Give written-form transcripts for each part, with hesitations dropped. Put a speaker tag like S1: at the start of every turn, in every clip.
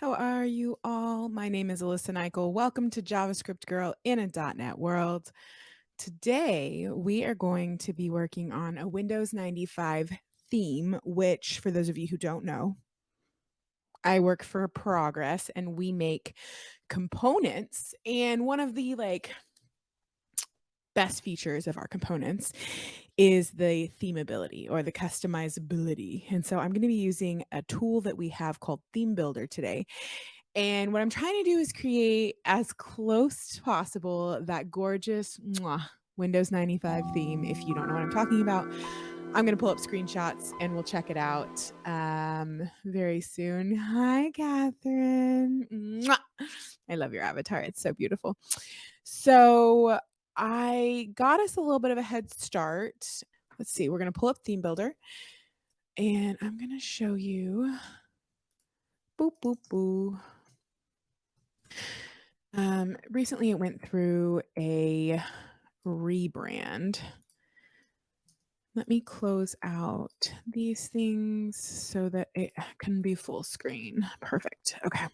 S1: How are you all? My name is Alyssa Nichol. Welcome to JavaScript Girl in a .NET World. Today, we are going to be working on a Windows 95 theme, which, for those of you who don't know, I work for Progress and we make components. And one of the best features of our components is the themeability or the customizability. And so I'm going to be using a tool that we have called ThemeBuilder today. And what I'm trying to do is create as close as possible that gorgeous Windows 95 theme. If you don't know what I'm talking about, I'm going to pull up screenshots and we'll check it out very soon. Hi, Kathryn. Mwah. I love your avatar. It's so beautiful. So I got us a little bit of a head start. Let's see. We're going to pull up ThemeBuilder and I'm going to show you. Boop, boop, boo. Recently it went through a rebrand. Let me close out these things so that it can be full screen. Perfect. Okay.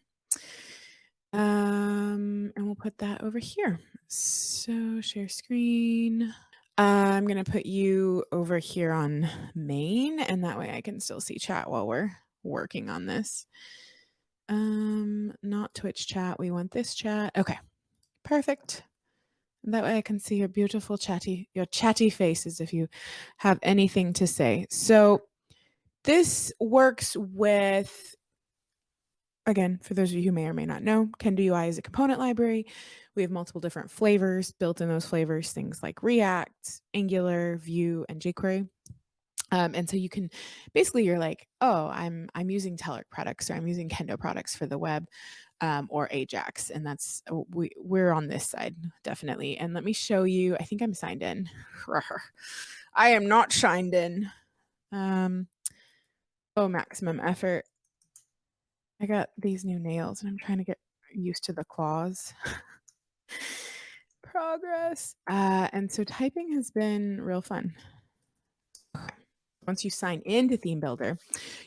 S1: And we'll put that over here. So share screen. I'm going to put you over here on main, and that way I can still see chat while we're working on this. Not Twitch chat. We want this chat. Okay. Perfect. That way I can see your beautiful your chatty faces if you have anything to say. So this works with, again, for those of you who may or may not know, Kendo UI is a component library. We have multiple different flavors built in those flavors, things like React, Angular, Vue, and jQuery. And so you can basically, you're like, oh, I'm using Telerik products or I'm using Kendo products for the web, or Ajax, and that's we're on this side definitely. And let me show you. I think I'm signed in. I am not signed in. Oh, maximum effort. I got these new nails and I'm trying to get used to the claws. Progress. And so typing has been real fun. Once you sign into ThemeBuilder,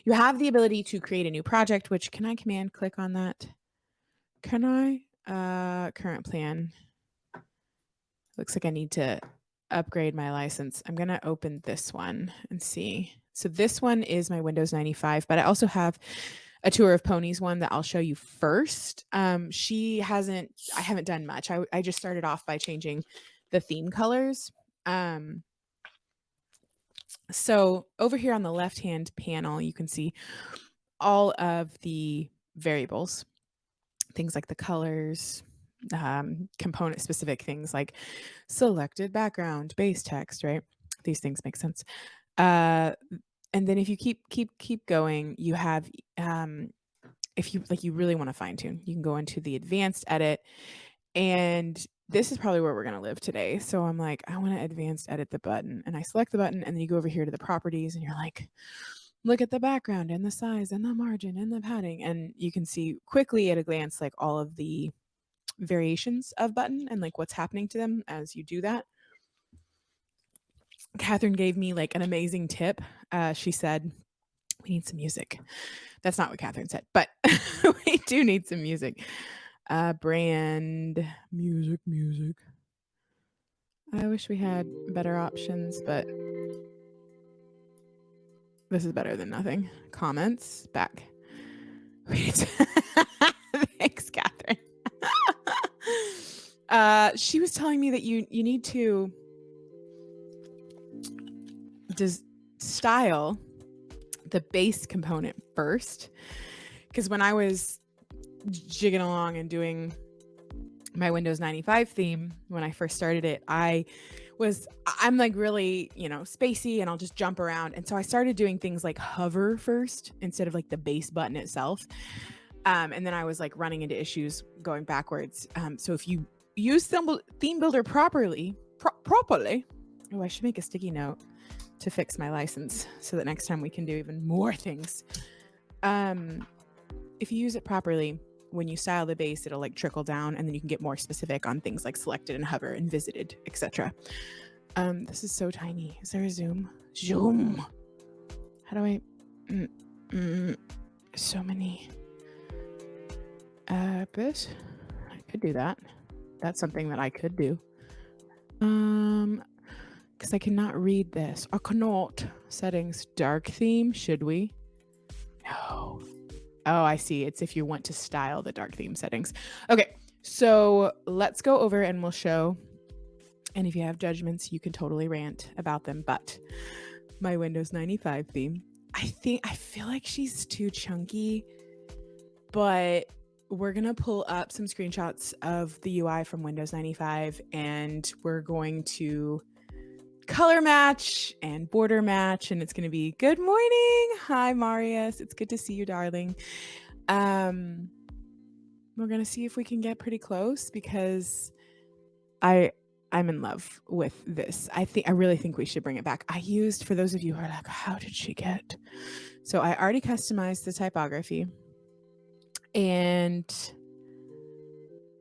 S1: you have the ability to create a new project, which can I command click on that? Can I? Current plan. Looks like I need to upgrade my license. I'm going to open this one and see. So this one is my Windows 95, but I also have a Tour of Ponies one that I'll show you first. I haven't done much. I just started off by changing the theme colors. So over here on the left-hand panel, you can see all of the variables, things like the colors, component specific things like selected background, base text, right? These things make sense. And then if you keep going, you have, if you really want to fine tune, you can go into the advanced edit, and this is probably where we're going to live today. So I'm like, I want to advanced edit the button, and I select the button, and then you go over here to the properties and you're like, look at the background and the size and the margin and the padding. And you can see quickly at a glance, like all of the variations of button and like what's happening to them as you do that. Kathryn gave me like an amazing tip. She said, we need some music. That's not what Kathryn said, but we do need some music. Brand music. I wish we had better options, but this is better than nothing. Comments back. Thanks, Kathryn. She was telling me that you need to style the base component first, because when I was jigging along and doing my Windows 95 theme when I first started it, I'm like really, spacey, and I'll just jump around. And so I started doing things like hover first instead of like the base button itself. And then I was like running into issues going backwards. So if you use ThemeBuilder properly, oh, I should make a sticky note to fix my license so that next time we can do even more things. If you use it properly, when you style the base, it'll like trickle down, and then you can get more specific on things like selected and hover and visited, etc. This is so tiny. Is there a zoom? Zoom. How do I? So many. But I could do that. That's something that I could do. Because I cannot read this. I cannot. Settings, dark theme. Should we? No. Oh, I see. It's if you want to style the dark theme settings. Okay, so let's go over and we'll show. And if you have judgments, you can totally rant about them. But my Windows 95 theme, I feel like she's too chunky, but we're going to pull up some screenshots of the UI from Windows 95 and we're going to color match and border match, and it's going to be good morning. Hi, Marius. It's good to see you, darling. We're going to see if we can get pretty close because I'm in love with this. I really think we should bring it back. I used, for those of you who are like, how did she get? So I already customized the typography, and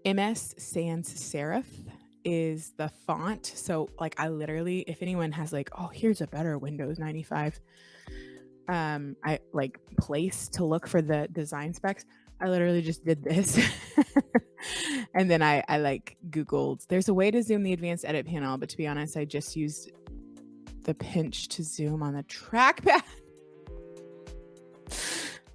S1: MS Sans Serif is the font. So like I literally, if anyone has like, oh, here's a better Windows 95 I like place to look for the design specs, I literally just did this. And then I like Googled, there's a way to zoom the advanced edit panel, but to be honest, I just used the pinch to zoom on the trackpad.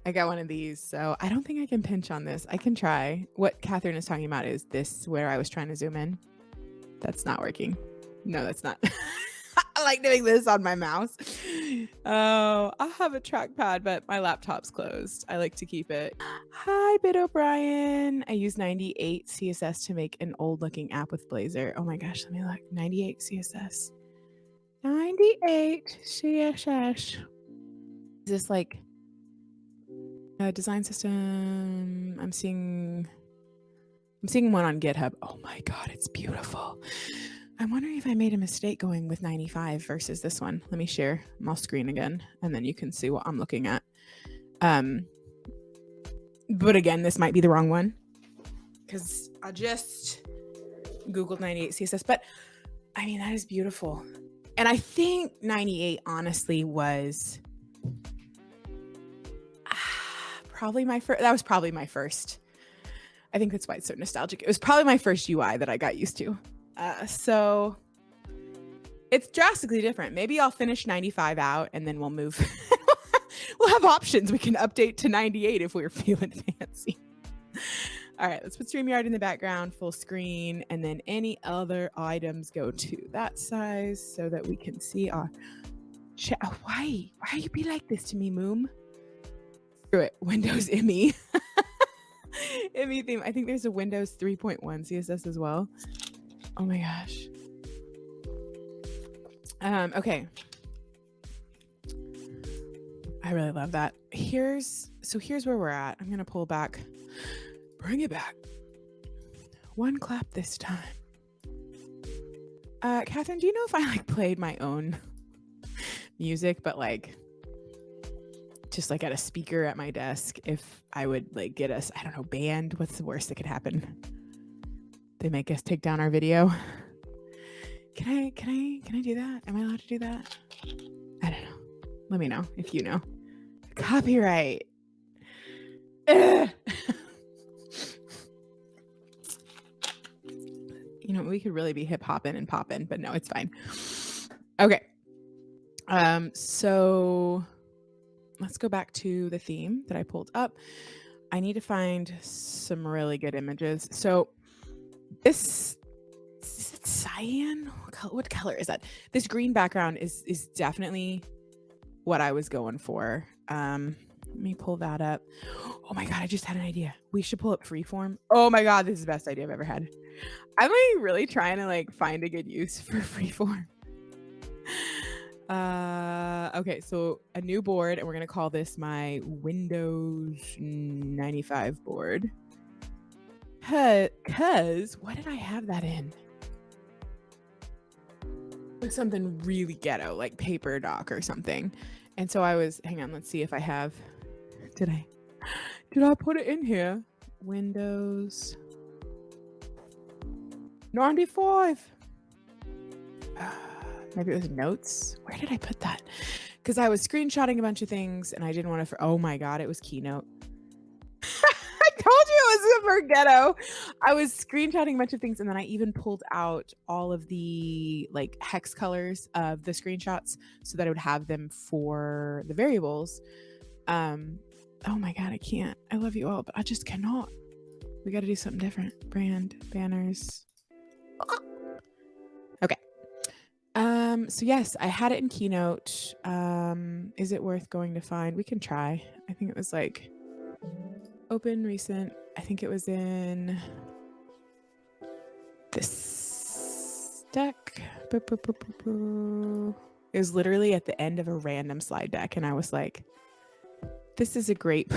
S1: I got one of these, so I don't think I can pinch on this. I can try. What Kathryn is talking about is this where I was trying to zoom in. That's not working. No, that's not. I like doing this on my mouse. Oh, I have a trackpad, but my laptop's closed. I like to keep it. Hi, Bit O'Brien. I use 98 CSS to make an old looking app with Blazor. Oh my gosh, let me look. 98 CSS. 98 CSS. Is this like a design system? I'm seeing one on GitHub. Oh my God, it's beautiful. I'm wondering if I made a mistake going with 95 versus this one. Let me share my screen again, and then you can see what I'm looking at. But again, this might be the wrong one because I just Googled 98 CSS, but I mean, that is beautiful. And I think 98 honestly was probably my first. That was probably my first. I think that's why it's so nostalgic. It was probably my first UI that I got used to. So it's drastically different. Maybe I'll finish 95 out and then we'll move. We'll have options. We can update to 98 if we're feeling fancy. All right, let's put StreamYard in the background, full screen, and then any other items go to that size so that we can see our chat. Why you be like this to me, Moom? Screw it. Windows ME. ME theme. I think there's a Windows 3.1 CSS as well. Oh my gosh. Okay. I really love that. Here's where we're at. I'm gonna pull back. Bring it back. One clap this time. Kathryn, do you know if I like played my own music, but like just like at a speaker at my desk, if I would like get us, I don't know, banned? What's the worst that could happen? They make us take down our video. Can I do that? Am I allowed to do that? I don't know. Let me know if you know. Copyright. Ugh. You know, we could really be hip hopping and popping, but no, it's fine. Okay. So let's go back to the theme that I pulled up. I need to find some really good images. So this is it cyan? What color is that? This green background is definitely what I was going for. Let me pull that up. Oh my God, I just had an idea. We should pull up Freeform. Oh my God, this is the best idea I've ever had. I'm like really trying to like find a good use for Freeform. Okay, so a new board, and we're gonna call this my Windows 95 board. Cause what did I have that in? Like something really ghetto, like paper doc or something. And so I was, hang on, let's see if I have, did I put it in here? Windows 95. Maybe it was notes. Where did I put that? Because I was screenshotting a bunch of things and I didn't want to, oh my God, it was Keynote. I told you it was super ghetto. I was screenshotting a bunch of things, and then I even pulled out all of the like hex colors of the screenshots so that I would have them for the variables. Oh my god, I can't. I love you all, but I just cannot. We got to do something different. Brand banners. Okay. So yes, I had it in Keynote. Is it worth going to find? We can try. I think it was like open recent. I think it was in this deck. It was literally at the end of a random slide deck, and I was like, this is a great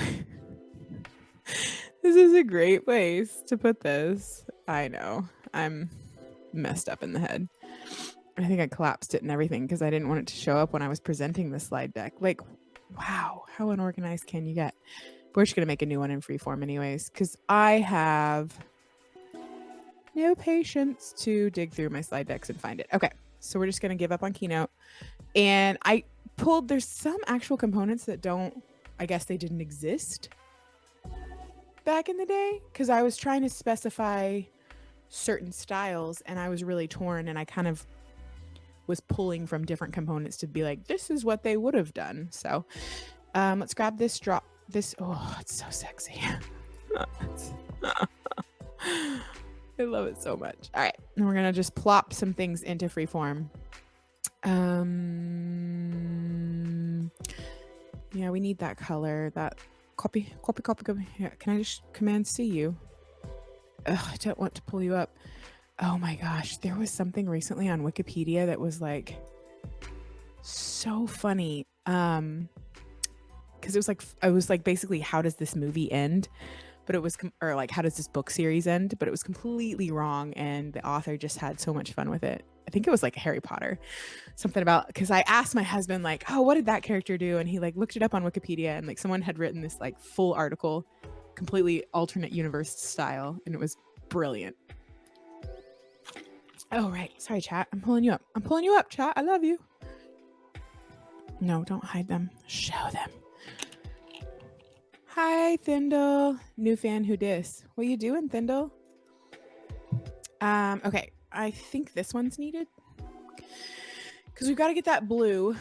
S1: this is a great place to put this. I know. I'm messed up in the head. I think I collapsed it and everything because I didn't want it to show up when I was presenting the slide deck. Like, wow, how unorganized can you get? We're just going to make a new one in freeform anyways, because I have no patience to dig through my slide decks and find it. Okay, so we're just going to give up on Keynote. And I pulled, there's some actual components that don't, I guess they didn't exist back in the day, because I was trying to specify certain styles and I was really torn, and I kind of was pulling from different components to be like, this is what they would have done. So let's grab this, drop this. Oh, it's so sexy. I love it so much. All right, and we're gonna just plop some things into freeform. Yeah, we need that color, that copy. Yeah, can I just Command C you? Ugh, I don't want to pull you up. Oh my gosh, there was something recently on Wikipedia that was like so funny. Because it was like basically, how does this movie end? But it was, or like, how does this book series end? But it was completely wrong, and the author just had so much fun with it. I think it was like Harry Potter, something about, because I asked my husband like, oh, what did that character do? And he like looked it up on Wikipedia, and like someone had written this like full article, completely alternate universe style, and it was brilliant. Oh, right. Sorry, chat. I'm pulling you up, chat. I love you. No, don't hide them. Show them. Hi, Thindle. New fan who dis. What you doing, Thindle? Okay. I think this one's needed because we've got to get that blue.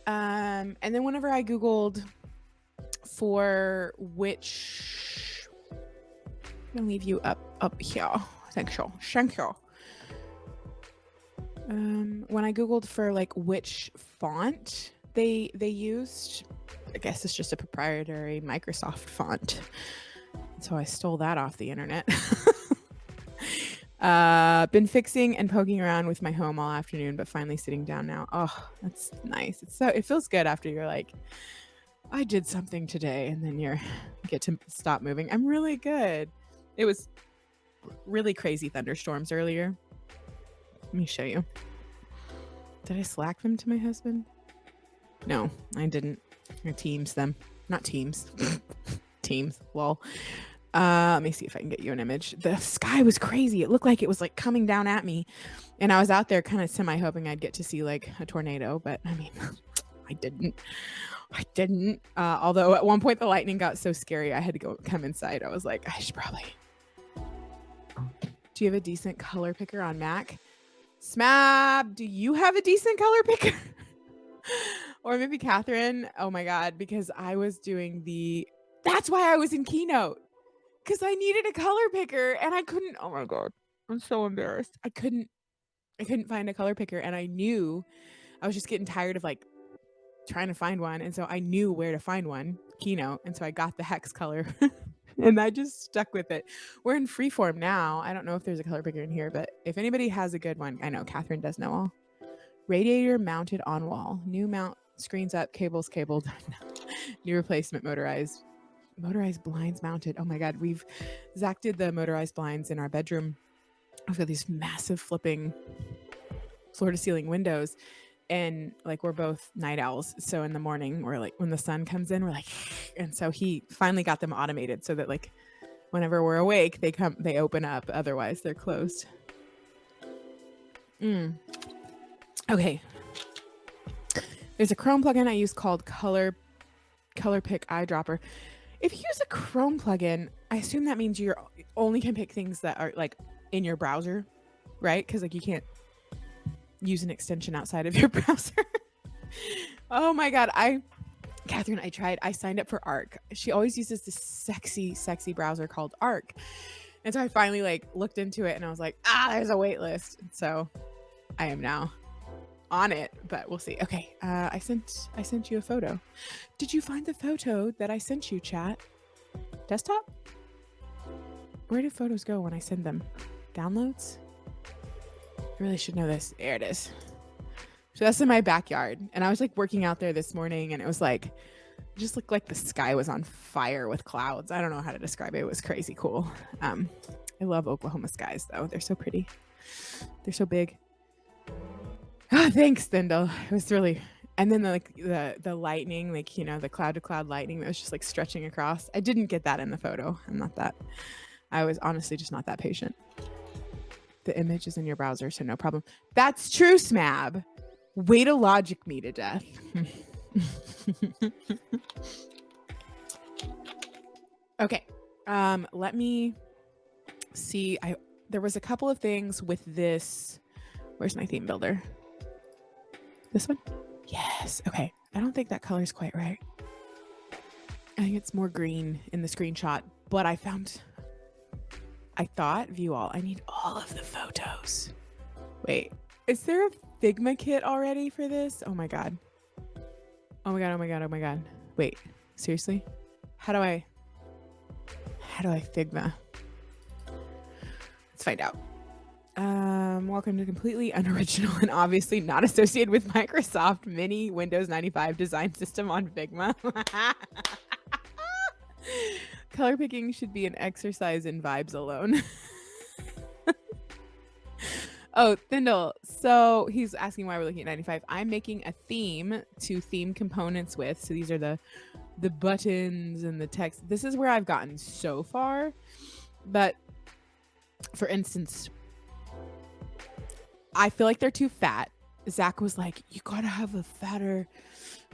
S1: And then whenever I Googled for which, I'm gonna leave you up here. Thank you. When I Googled for like which font they used, I guess it's just a proprietary Microsoft font. So I stole that off the internet. Been fixing and poking around with my home all afternoon, but finally sitting down now. Oh, that's nice. It feels good after you're like, I did something today, and then you get to stop moving. I'm really good. It was really crazy thunderstorms earlier. Let me show you. Did I Slack them to my husband? No, I didn't. I Teams them. Not Teams. Teams. Lol. Let me see if I can get you an image. The sky was crazy. It looked like it was like coming down at me. And I was out there kind of semi hoping I'd get to see like a tornado, but I mean, I didn't. Although at one point the lightning got so scary I had to come inside. I was like, I should probably. Do you have a decent color picker on Mac? Smab, do you have a decent color picker? Or maybe Kathryn. Oh my God, because I was doing that's why I was in Keynote. Because I needed a color picker and I couldn't. Oh my God, I'm so embarrassed. I couldn't find a color picker, and I knew I was just getting tired of like trying to find one. And so I knew where to find one, Keynote. And so I got the hex color and I just stuck with it. We're in freeform now. I don't know if there's a color picker in here, but if anybody has a good one, I know Kathryn does know all. Radiator mounted on wall. New mount, screens up, cables cabled. New replacement motorized blinds mounted. Oh my God, Zach did the motorized blinds in our bedroom. We've got these massive flipping floor to ceiling windows, and like we're both night owls. So in the morning, we're like, when the sun comes in, we're like, and so he finally got them automated so that like whenever we're awake, they open up. Otherwise, they're closed. Okay. There's a Chrome plugin I use called Color Pick Eyedropper. If you use a Chrome plugin, I assume that means you only can pick things that are like in your browser, right? Because like you can't use an extension outside of your browser. Oh my God. Kathryn, I signed up for Arc. She always uses this sexy browser called Arc. And so I finally like looked into it and I was like, there's a wait list. So I am now on it, but we'll see. Okay. I sent you a photo. Did you find the photo that I sent you, chat? Desktop? Where do photos go when I send them? Downloads? I really should know this. There it is. So that's in my backyard. And I was like working out there this morning and it was like, it just looked like the sky was on fire with clouds. I don't know how to describe it. It was crazy cool. I love Oklahoma skies though. They're so pretty. They're so big. Oh, thanks, Thindle. It was really, and then the lightning, like, you know, the cloud to cloud lightning that was just like stretching across. I didn't get that in the photo. I was honestly just not that patient. The image is in your browser, so no problem. That's true, Smab. Way to logic me to death. Okay. Let me see. There was a couple of things with this. Where's my theme builder? This one? Yes. Okay. I don't think that color is quite right. I think it's more green in the screenshot, but I thought view all. I need all of the photos. Wait, is there a Figma kit already for this? Oh my God. Oh my God. Oh my God. Oh my God. Wait, seriously? How do I Figma? Let's find out. Welcome to completely unoriginal and obviously not associated with Microsoft Mini Windows 95 design system on Figma. Color picking should be an exercise in vibes alone. Oh, Thindle. So he's asking why we're looking at 95. I'm making a theme to theme components with. So these are the buttons and the text. This is where I've gotten so far. But for instance, I feel like they're too fat. Zach was like, you gotta have a fatter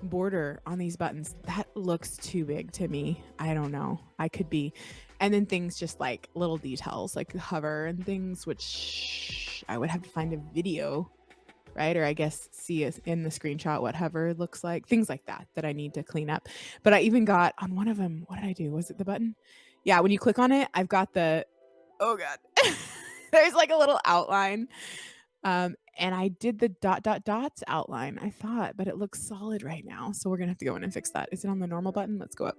S1: border on these buttons. That looks too big to me. I don't know. I could be. And then things just like little details like hover and things, which I would have to find a video, right? Or I guess see in the screenshot what hover looks like. Things like that I need to clean up. But I even got on one of them, what did I do? Was it the button? Yeah, when you click on it, I've got the, oh God. There's like a little outline. And I did the dots outline, I thought, but it looks solid right now. So we're gonna have to go in and fix that. Is it on the normal button? Let's go up.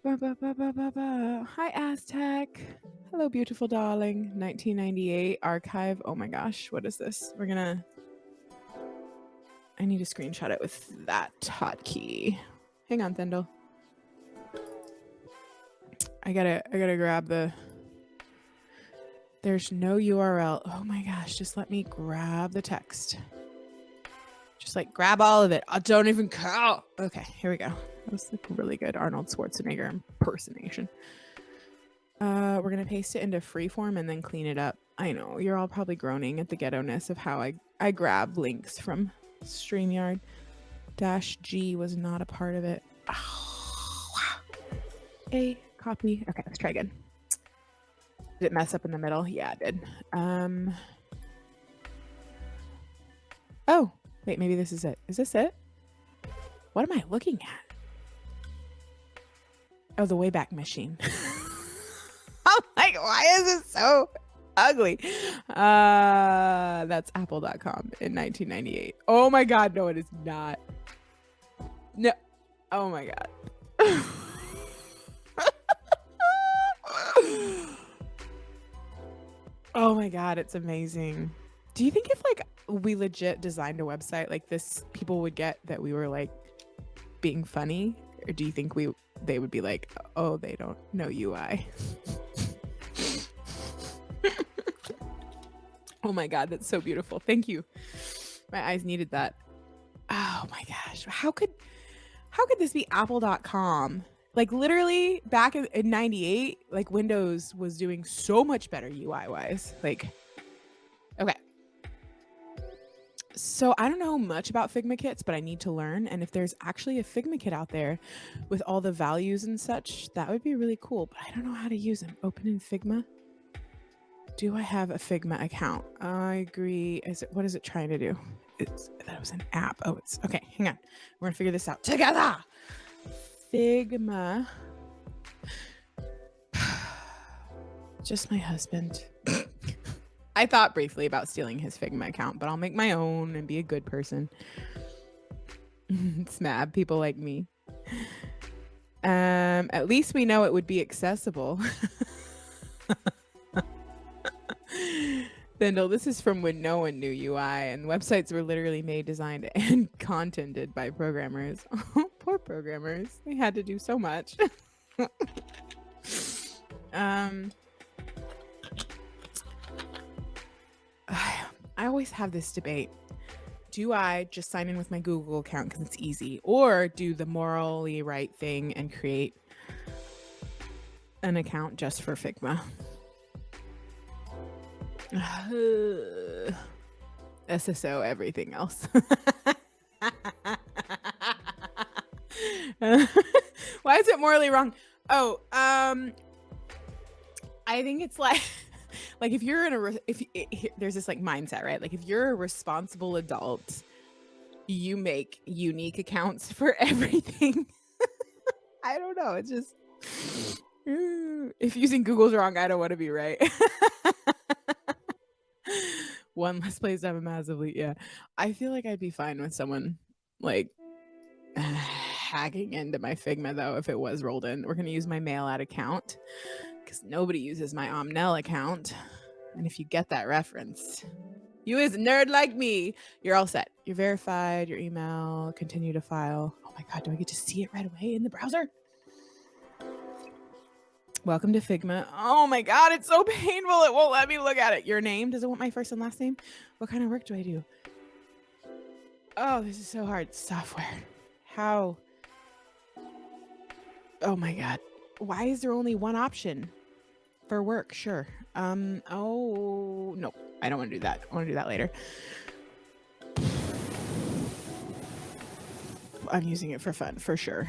S1: Hi, Aztec. Hello, beautiful darling. 1998 archive. Oh my gosh, what is this? I need to screenshot it with that hotkey. Hang on, Thindle. I gotta grab there's no URL. Oh my gosh, just let me grab the text. Just like grab all of it. I don't even count. Okay, here we go. That was like a really good Arnold Schwarzenegger impersonation. We're gonna paste it into freeform and then clean it up. I know, you're all probably groaning at the ghetto-ness of how I grab links from StreamYard. -G was not a part of it. A copy. Okay, let's try again. Did it mess up in the middle? Yeah, it did. Oh, wait, maybe this is it. Is this it? What am I looking at? Oh, the Wayback Machine. I'm like, why is it so ugly? That's apple.com in 1998. Oh my God, no, it is not. No. Oh my God. Oh my God, it's amazing. Do you think if like we legit designed a website like this, people would get that we were like being funny? Or do you think they would be like, oh, they don't know UI? Oh my God, that's so beautiful. Thank you. My eyes needed that. Oh my gosh. How could this be apple.com? Like literally back in 98, like Windows was doing so much better UI wise. Like, okay. So I don't know much about Figma kits, but I need to learn. And if there's actually a Figma kit out there with all the values and such, that would be really cool. But I don't know how to use them. Open in Figma. Do I have a Figma account? I agree. What is it trying to do? That was an app. Oh, it's okay. Hang on. We're gonna figure this out together. Figma. Just my husband. I thought briefly about stealing his Figma account, but I'll make my own and be a good person. Smab people like me. At least we know it would be accessible. Bendel, this is from when no one knew UI and websites were literally made, designed, and contented by programmers. Poor programmers. They had to do so much. I always have this debate. Do I just sign in with my Google account because it's easy, or do the morally right thing and create an account just for Figma? SSO everything else. Why is it morally wrong? Oh, I think it's like if you're in there's this like mindset, right? Like if you're a responsible adult, you make unique accounts for everything. I don't know. It's just if using Google's wrong, I don't want to be right. One less place to have a massively. Yeah, I feel like I'd be fine with someone like hacking into my Figma though if it was rolled in. We're gonna use my mail out account because nobody uses my Omnell account. And if you get that reference, you is a nerd like me, you're all set. You're verified, your email, continue to file. Oh my God, do I get to see it right away in the browser? Welcome to Figma. Oh my God, it's so painful. It won't let me look at it. Your name? Does it want my first and last name? What kind of work do I do? Oh, this is so hard. Software. How? Oh my God. Why is there only one option for work? Sure. Oh, no, I don't want to do that. I want to do that later. I'm using it for fun, for sure.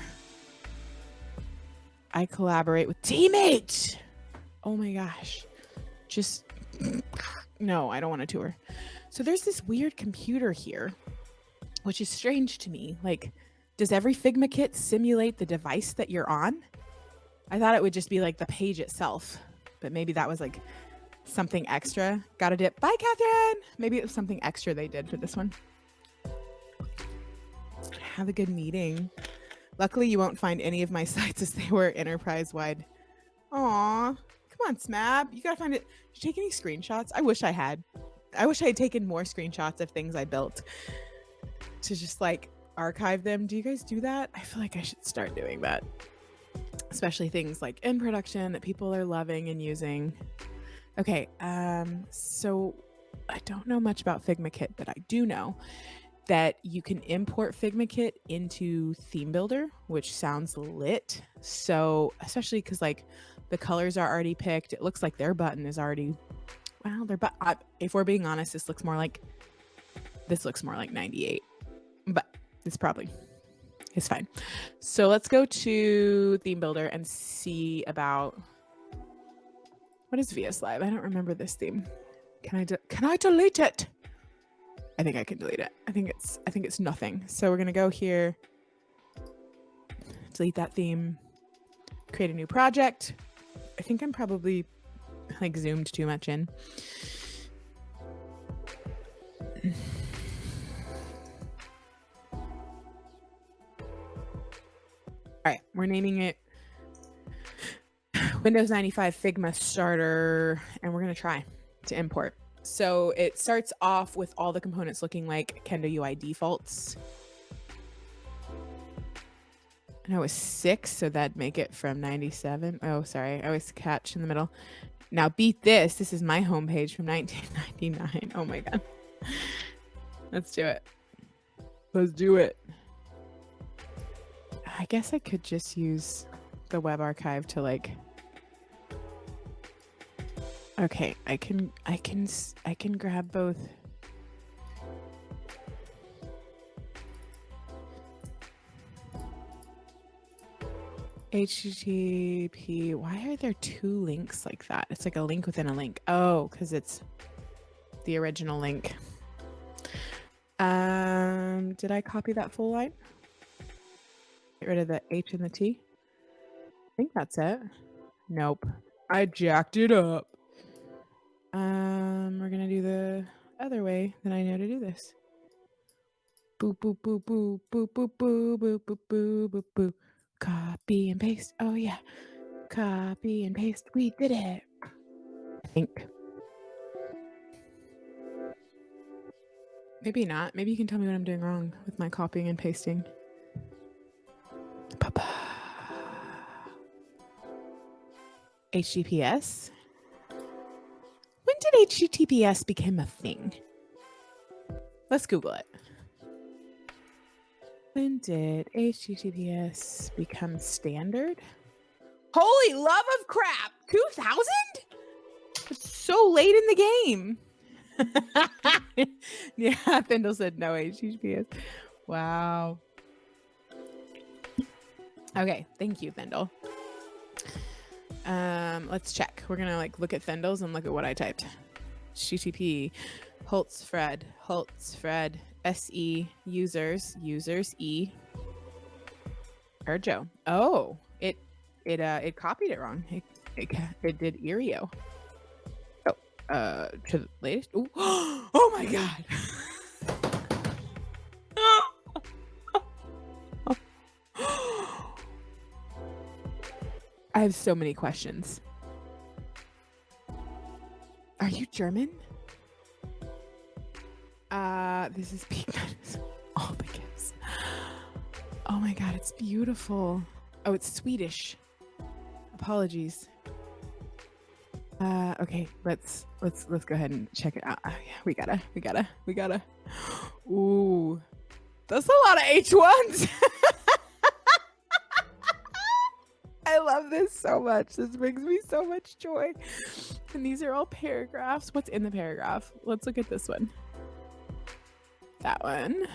S1: I collaborate with teammates. Oh my gosh. Just, no, I don't want to tour. So there's this weird computer here, which is strange to me. Like, does every Figma kit simulate the device that you're on? I thought it would just be like the page itself, but maybe that was like something extra. Got a dip. Bye, Kathryn. Maybe it was something extra they did for this one. Have a good meeting. Luckily, you won't find any of my sites as they were enterprise-wide. Aw, come on, Smab. You gotta find it. Did you take any screenshots? I wish I had. I wish I had taken more screenshots of things I built to just like archive them. Do you guys do that? I feel like I should start doing that. Especially things like in production that people are loving and using. Okay, so I don't know much about Figma Kit, but I do know that you can import Figma Kit into ThemeBuilder, which sounds lit. So especially because like the colors are already picked, it looks like their button is already, well, if we're being honest, this looks more like 98, but it's fine. So let's go to ThemeBuilder and see about, what is VS Live? I don't remember this theme. Can I delete it? I think I can delete it. I think it's nothing. So we're gonna go here, delete that theme, create a new project. I think I'm probably like zoomed too much in. All right, we're naming it Windows 95 Figma Starter, and we're gonna try to import. So it starts off with all the components looking like Kendo UI defaults. And I was 6, so that'd make it from 97. Oh, sorry, I always catch in the middle. Now beat this. This is my homepage from 1999. Oh my God. Let's do it. Let's do it. I guess I could just use the web archive to like, okay, I can grab both. HTTP. Why are there two links like that? It's like a link within a link. Oh, because it's the original link. Did I copy that full line? Get rid of the H and the T. I think that's it. Nope. I jacked it up. We're gonna do the other way that I know to do this. Boop, boop, boop, boop, boop, boop, boop, boop, boop, boop, boop, boop. Copy and paste. Oh yeah. Copy and paste. We did it. I think. Maybe not. Maybe you can tell me what I'm doing wrong with my copying and pasting. HTTPS? When did HTTPS become a thing? Let's Google it. When did HTTPS become standard? Holy love of crap! 2000? It's so late in the game. Yeah, Thindle said no HTTPS. Wow. Okay, thank you, Thindle. Let's check. We're gonna like look at Thindle's and look at what I typed. HTTP, Holtzfred, SE, users, E, Erjo. Oh, it copied it wrong. It did Ireo. Oh, to the latest. Ooh. Oh my god. I have so many questions. Are you German? This is peak all the gifts. Oh my god, it's beautiful. Oh, it's Swedish. Apologies. Okay, let's go ahead and check it out. Yeah, we gotta. Ooh, that's a lot of H1s. I love this so much. This brings me so much joy. And these are all paragraphs. What's in the paragraph? Let's look at this one. That one.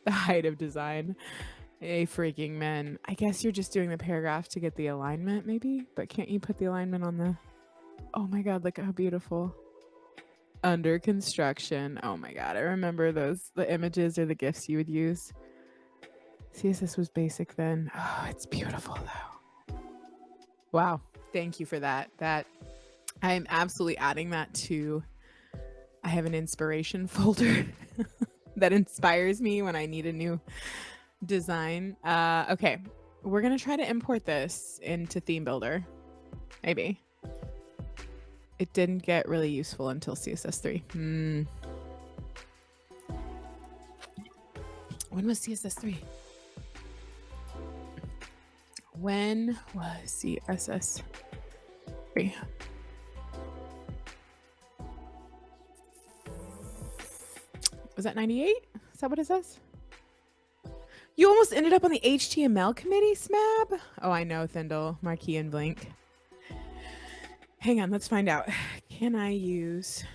S1: The height of design. A freaking man. I guess you're just doing the paragraph to get the alignment, maybe? But can't you put the alignment on the... Oh my god, look how beautiful. Under construction. Oh my god, I remember those. The images or the GIFs you would use. CSS was basic then. Oh, it's beautiful though. Wow. Thank you for that. I am absolutely adding that to... I have an inspiration folder that inspires me when I need a new design. Okay, we're gonna try to import this into ThemeBuilder. Maybe. It didn't get really useful until CSS3. When was CSS3? When was CSS3? Was that 98? Is that what it says? You almost ended up on the HTML committee, Smab? Oh, I know, Thindle, Marquee, and Blink. Hang on, let's find out. Can I use...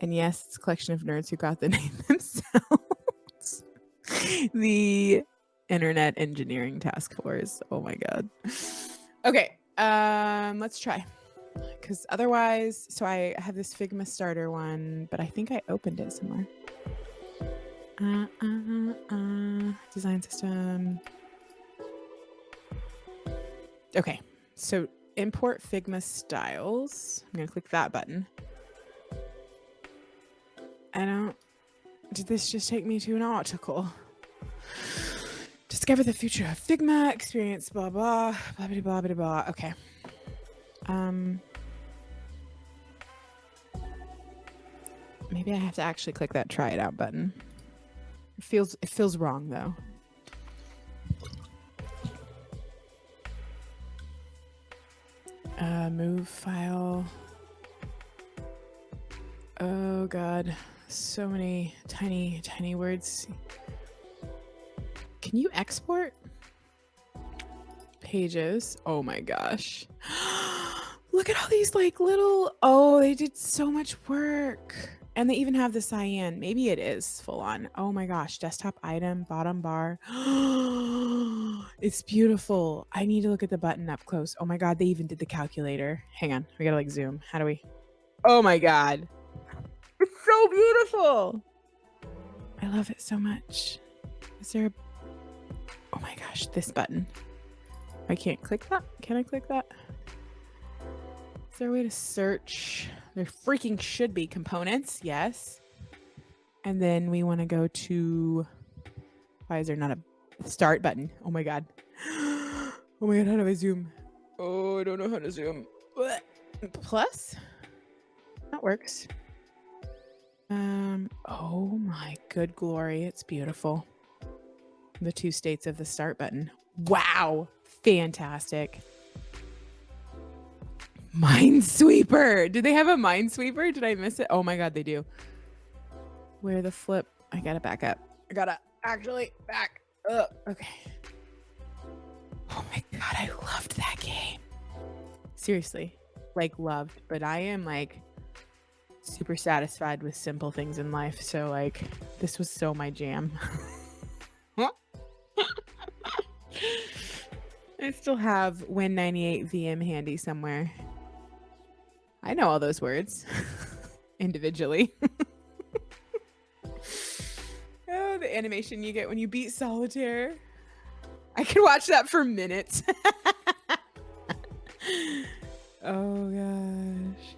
S1: And yes, it's a collection of nerds who got the name themselves. The Internet Engineering Task Force. Oh my god. Okay, let's try. Because otherwise... So I have this Figma starter one, but I think I opened it somewhere. Design system. Okay, so import Figma styles. I'm gonna click that button. Did this just take me to an article? Discover the future of Figma, experience blah blah, blah blah blah blah blah. Okay. Maybe I have to actually click that try it out button. It feels wrong though. Move file. Oh god, so many tiny words. Can you export pages? Oh my gosh. Look at all these like little, oh, they did so much work. And they even have the cyan. Maybe it is full on. Oh my gosh. Desktop item, bottom bar. It's beautiful. I need to look at the button up close. Oh my God. They even did the calculator. Hang on. We gotta like zoom. How do we? Oh my God. It's so beautiful. I love it so much. Is there a... Oh my gosh. This button. I can't click that. Can I click that? Is there a way to search? There freaking should be components. Yes. And then we want to go to, why is there not a start button? Oh my God. Oh my God. How do I zoom? Oh, I don't know how to zoom. Plus? That works. Oh my good glory. It's beautiful. The 2 states of the start button. Wow. Fantastic. Minesweeper. Do they have a Minesweeper? Did I miss it? Oh my God, they do. Where the flip? I gotta back up. I gotta actually back up. Okay. Oh my God, I loved that game. Seriously, like loved. But I am like super satisfied with simple things in life. So like, this was so my jam. I still have Win98 VM handy somewhere. I know all those words individually. Oh, the animation you get when you beat solitaire. I could watch that for minutes. Oh gosh.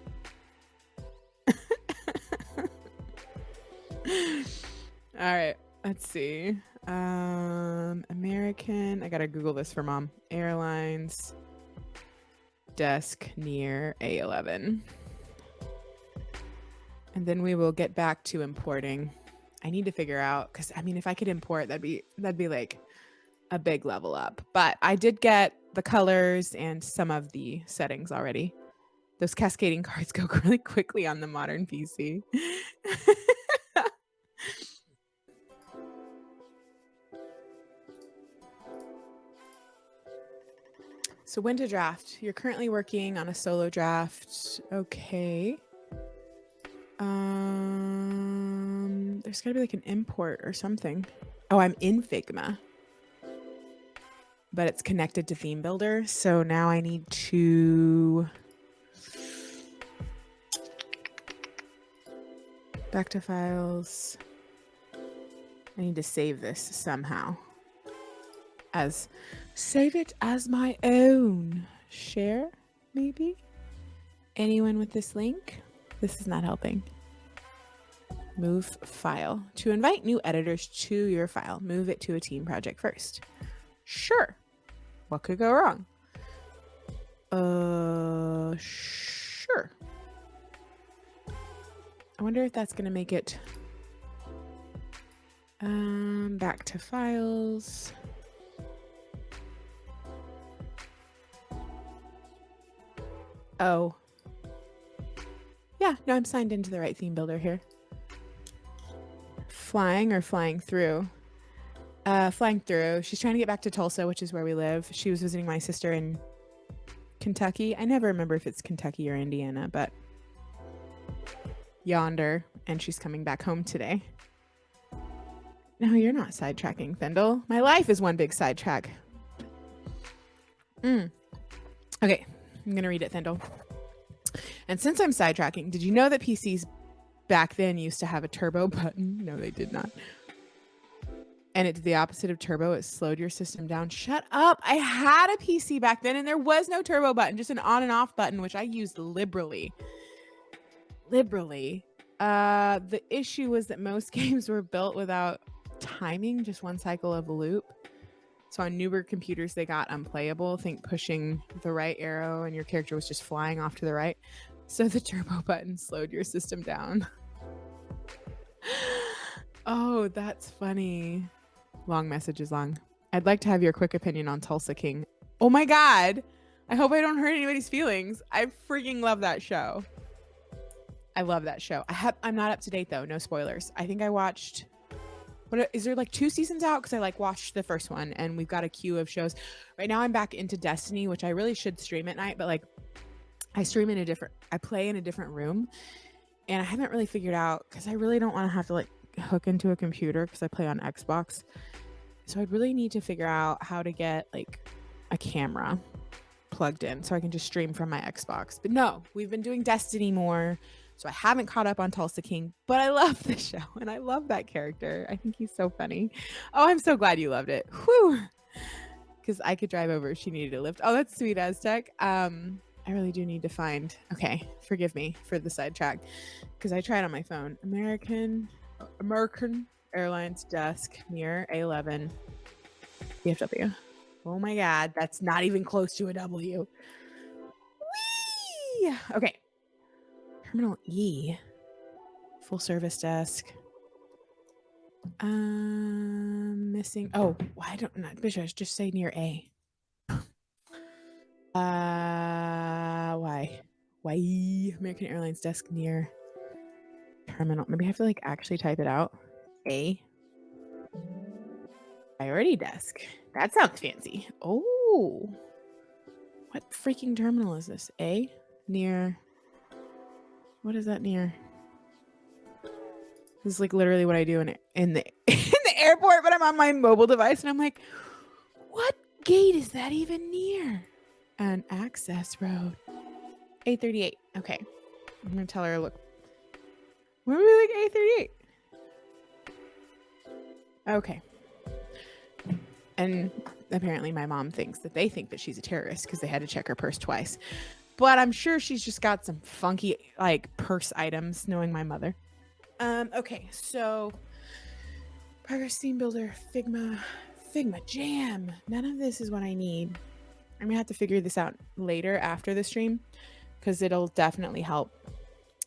S1: All right, let's see. American. I gotta Google this for mom. Airlines. Desk near A11. And then we will get back to importing. I need to figure out, because I mean, if I could import, that'd be like a big level up. But I did get the colors and some of the settings already. Those cascading cards go really quickly on the modern PC. So when to draft? You're currently working on a solo draft. Okay. There's gotta be like an import or something. Oh, I'm in Figma, but it's connected to ThemeBuilder. So now I need to back to files. I need to save this somehow. Save it as my own. Share, maybe? Anyone with this link? This is not helping. Move file. To invite new editors to your file, move it to a team project first. Sure. What could go wrong? Sure. I wonder if that's going to make it back to files. Oh. Yeah, no, I'm signed into the right ThemeBuilder here. Flying or flying through? Flying through. She's trying to get back to Tulsa, which is where we live. She was visiting my sister in Kentucky. I never remember if it's Kentucky or Indiana, but yonder. And she's coming back home today. No, you're not sidetracking, Thindle. My life is one big sidetrack. Okay, I'm going to read it, Thindle. And since I'm sidetracking, did you know that PCs back then used to have a turbo button? No, they did not. And it did the opposite of turbo. It slowed your system down. Shut up. I had a PC back then and there was no turbo button, just an on and off button, which I used liberally. The issue was that most games were built without timing, just one cycle of a loop. So on newer computers, they got unplayable. Think pushing the right arrow and your character was just flying off to the right. So the turbo button slowed your system down. Oh, that's funny. Long message is long. I'd like to have your quick opinion on Tulsa King. Oh my God. I hope I don't hurt anybody's feelings. I freaking love that show. I love that show. I'm not up to date though. No spoilers. I think I watched, what is there like 2 seasons out? Because I like watched the first one and we've got a queue of shows. Right now I'm back into Destiny, which I really should stream at night, but like I play in a different room And I haven't really figured out, because I really don't want to have to like hook into a computer because I play on Xbox. So I'd really need to figure out how to get like a camera plugged in so I can just stream from my Xbox. But no, we've been doing Destiny more. So I haven't caught up on Tulsa King, but I love the show and I love that character. I think he's so funny. Oh, I'm so glad you loved it. Whew. Because I could drive over if she needed a lift. Oh, that's sweet, Aztec. I really do need to find. Okay, forgive me for the sidetrack because I tried on my phone. American Airlines desk near A11 DFW. Oh my God, that's not even close to a W. Whee! Okay. Terminal E. Full service desk. Missing. Oh, why don't not Bishop just say near A? Why? American Airlines desk near terminal. Maybe I have to like actually type it out. A. Priority desk. That sounds fancy. Oh. What freaking terminal is this? A? Near. What is that near? This is like literally what I do in the in the airport, but I'm on my mobile device and I'm like, what gate is that even near? An access road. 838. Okay. I'm gonna tell her, look. Where are we like 838? Okay. And apparently my mom thinks that they think that she's a terrorist because they had to check her purse twice. But I'm sure she's just got some funky like purse items, knowing my mother. Okay, so Progress ThemeBuilder, Figma Jam. None of this is what I need. I'm gonna have to figure this out later after the stream because it'll definitely help.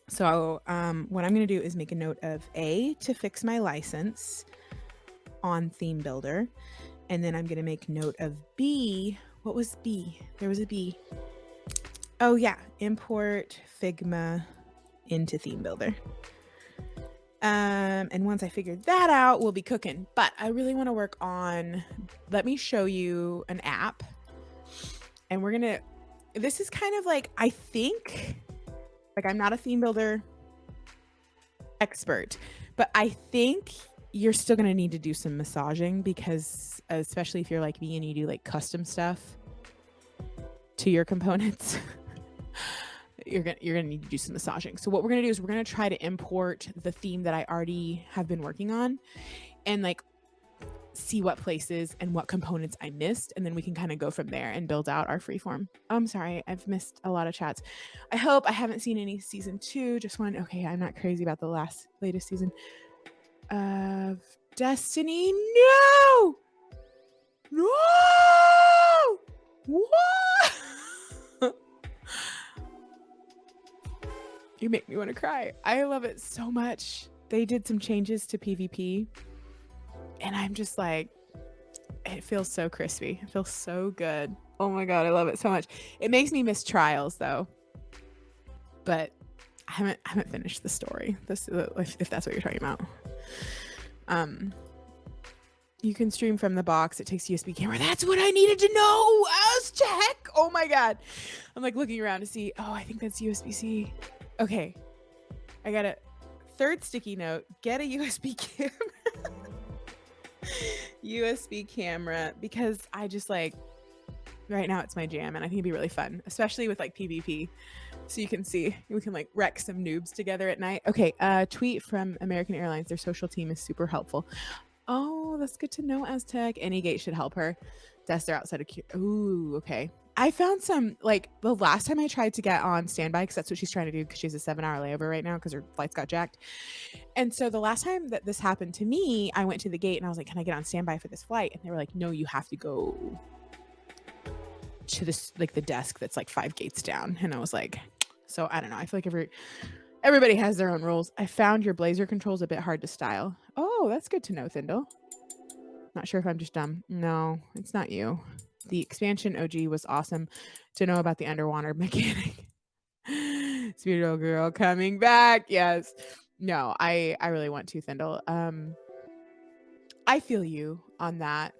S1: So what I'm gonna do is make a note of A, to fix my license on ThemeBuilder, and then I'm gonna make note of B. What was B? There was a B. Oh yeah, import Figma into ThemeBuilder. And once I figured that out, we'll be cooking. But I really want to work on, let me show you an app. And we're gonna, this is kind of like, I think, like I'm not a theme builder expert, but I think you're still gonna need to do some massaging because especially if you're like me and you do like custom stuff to your components. You're gonna need to do some massaging. So what we're gonna do is we're gonna try to import the theme that I already have been working on and like see what places and what components I missed, and then we can kind of go from there and build out our freeform. I'm sorry, I've missed a lot of chats. I hope I haven't seen any season 2. Just one. Okay, I'm not crazy about the latest season of Destiny. No! What? You make me want to cry. I love it so much. They did some changes to PvP and I'm just like, it feels so crispy. It feels so good. Oh my God, I love it so much. It makes me miss Trials though, but I haven't finished the story. If that's what you're talking about. You can stream from the box. It takes USB camera. That's what I needed to know. Check. Oh my God. I'm like looking around to see. Oh, I think that's USB-C. Okay. I got a third sticky note. Get a USB camera. USB camera, because I just like, right now it's my jam and I think it'd be really fun, especially with like PvP. So you can see, we can like wreck some noobs together at night. Okay, tweet from American Airlines. Their social team is super helpful. Oh, that's good to know, Aztec. Any gate should help her. They're outside of ooh, okay. I found some, like the last time I tried to get on standby, because that's what she's trying to do because she has a 7-hour layover right now because her flights got jacked. And so the last time that this happened to me, I went to the gate and I was like, can I get on standby for this flight? And they were like, no, you have to go to this, like the desk that's like 5 gates down. And I was like, so I don't know. I feel like everybody has their own rules. I found your blazer controls a bit hard to style. Oh, that's good to know, Thindle. Not sure if I'm just dumb. No, it's not you. The expansion OG was awesome to know about the underwater mechanic. Speedo girl coming back. Yes. No, I really want to, Thindle. I feel you on that.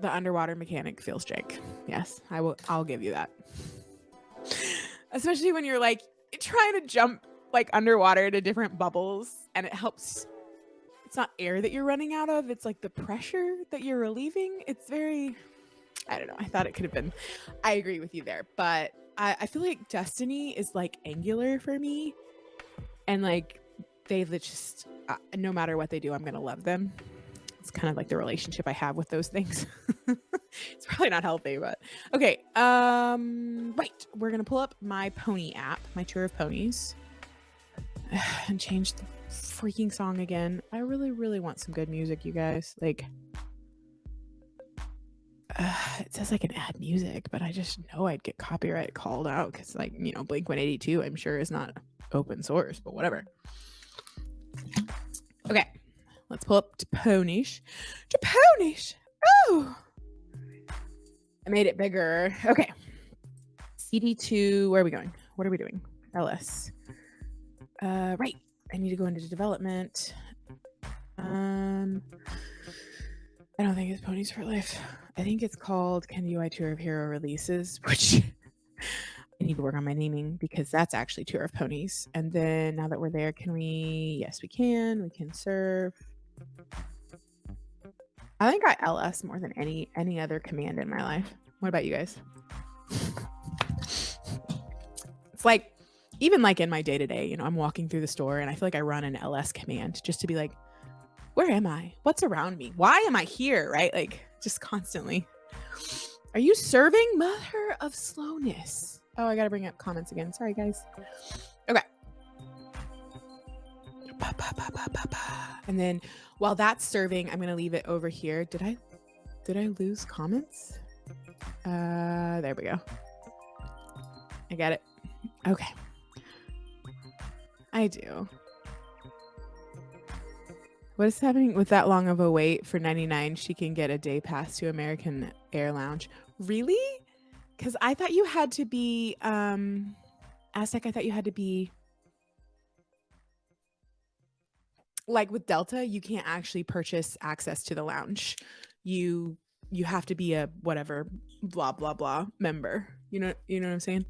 S1: The underwater mechanic feels jank. Yes, I'll give you that. especially when you're like trying to jump like underwater to different bubbles, and it helps. It's not air that you're running out of, it's like the pressure that you're relieving. It's very, I don't know. I thought it could have been. I agree with you there, but I feel like Destiny is like angular for me, and like they just no matter what they do, I'm gonna love them. It's kind of like the relationship I have with those things. It's probably not healthy, but okay. Right, we're gonna pull up my pony app, my Tour of Ponies, and change the freaking song again. I really, really want some good music, you guys. Like, it says I can add music, but I just know I'd get copyright called out because, like, you know, Blink 182, I'm sure is not open source, but whatever. Okay, let's pull up Ponish. Ponish. Oh, I made it bigger. Okay. CD2. Where are we going? What are we doing? LS. Right. I need to go into development. I don't think it's Ponies for Life. I think it's called Can UI Tour of Hero Releases, which I need to work on my naming because that's actually Tour of Ponies. And then now that we're there, can we? Yes, we can. We can serve. I think I LS more than any other command in my life. What about you guys? It's like, even like in my day-to-day, you know, I'm walking through the store and I feel like I run an LS command just to be like, where am I? What's around me? Why am I here? Right? Like, just constantly. Are you serving? Mother of slowness. Oh, I gotta bring up comments again. Sorry, guys. Okay. And then while that's serving, I'm gonna leave it over here. Did I lose comments? There we go. I got it. Okay. I do. What is happening with that long of a wait for 99? She can get a day pass to American Air Lounge. Really? Because I thought you had to be Aztec. I thought you had to be like with Delta. You can't actually purchase access to the lounge. You have to be a whatever blah blah blah member. You know what I'm saying?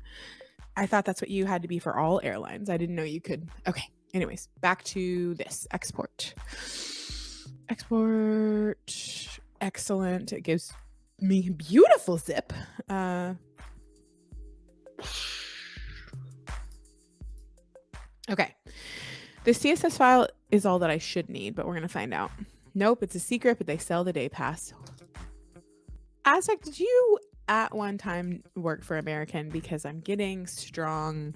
S1: I thought that's what you had to be for all airlines. I didn't know you could. Okay. Anyways, back to this export. Excellent. It gives me beautiful zip. Okay. The CSS file is all that I should need, but we're going to find out. Nope, it's a secret, but they sell the day pass. Aztec, did you at one time work for American? Because I'm getting strong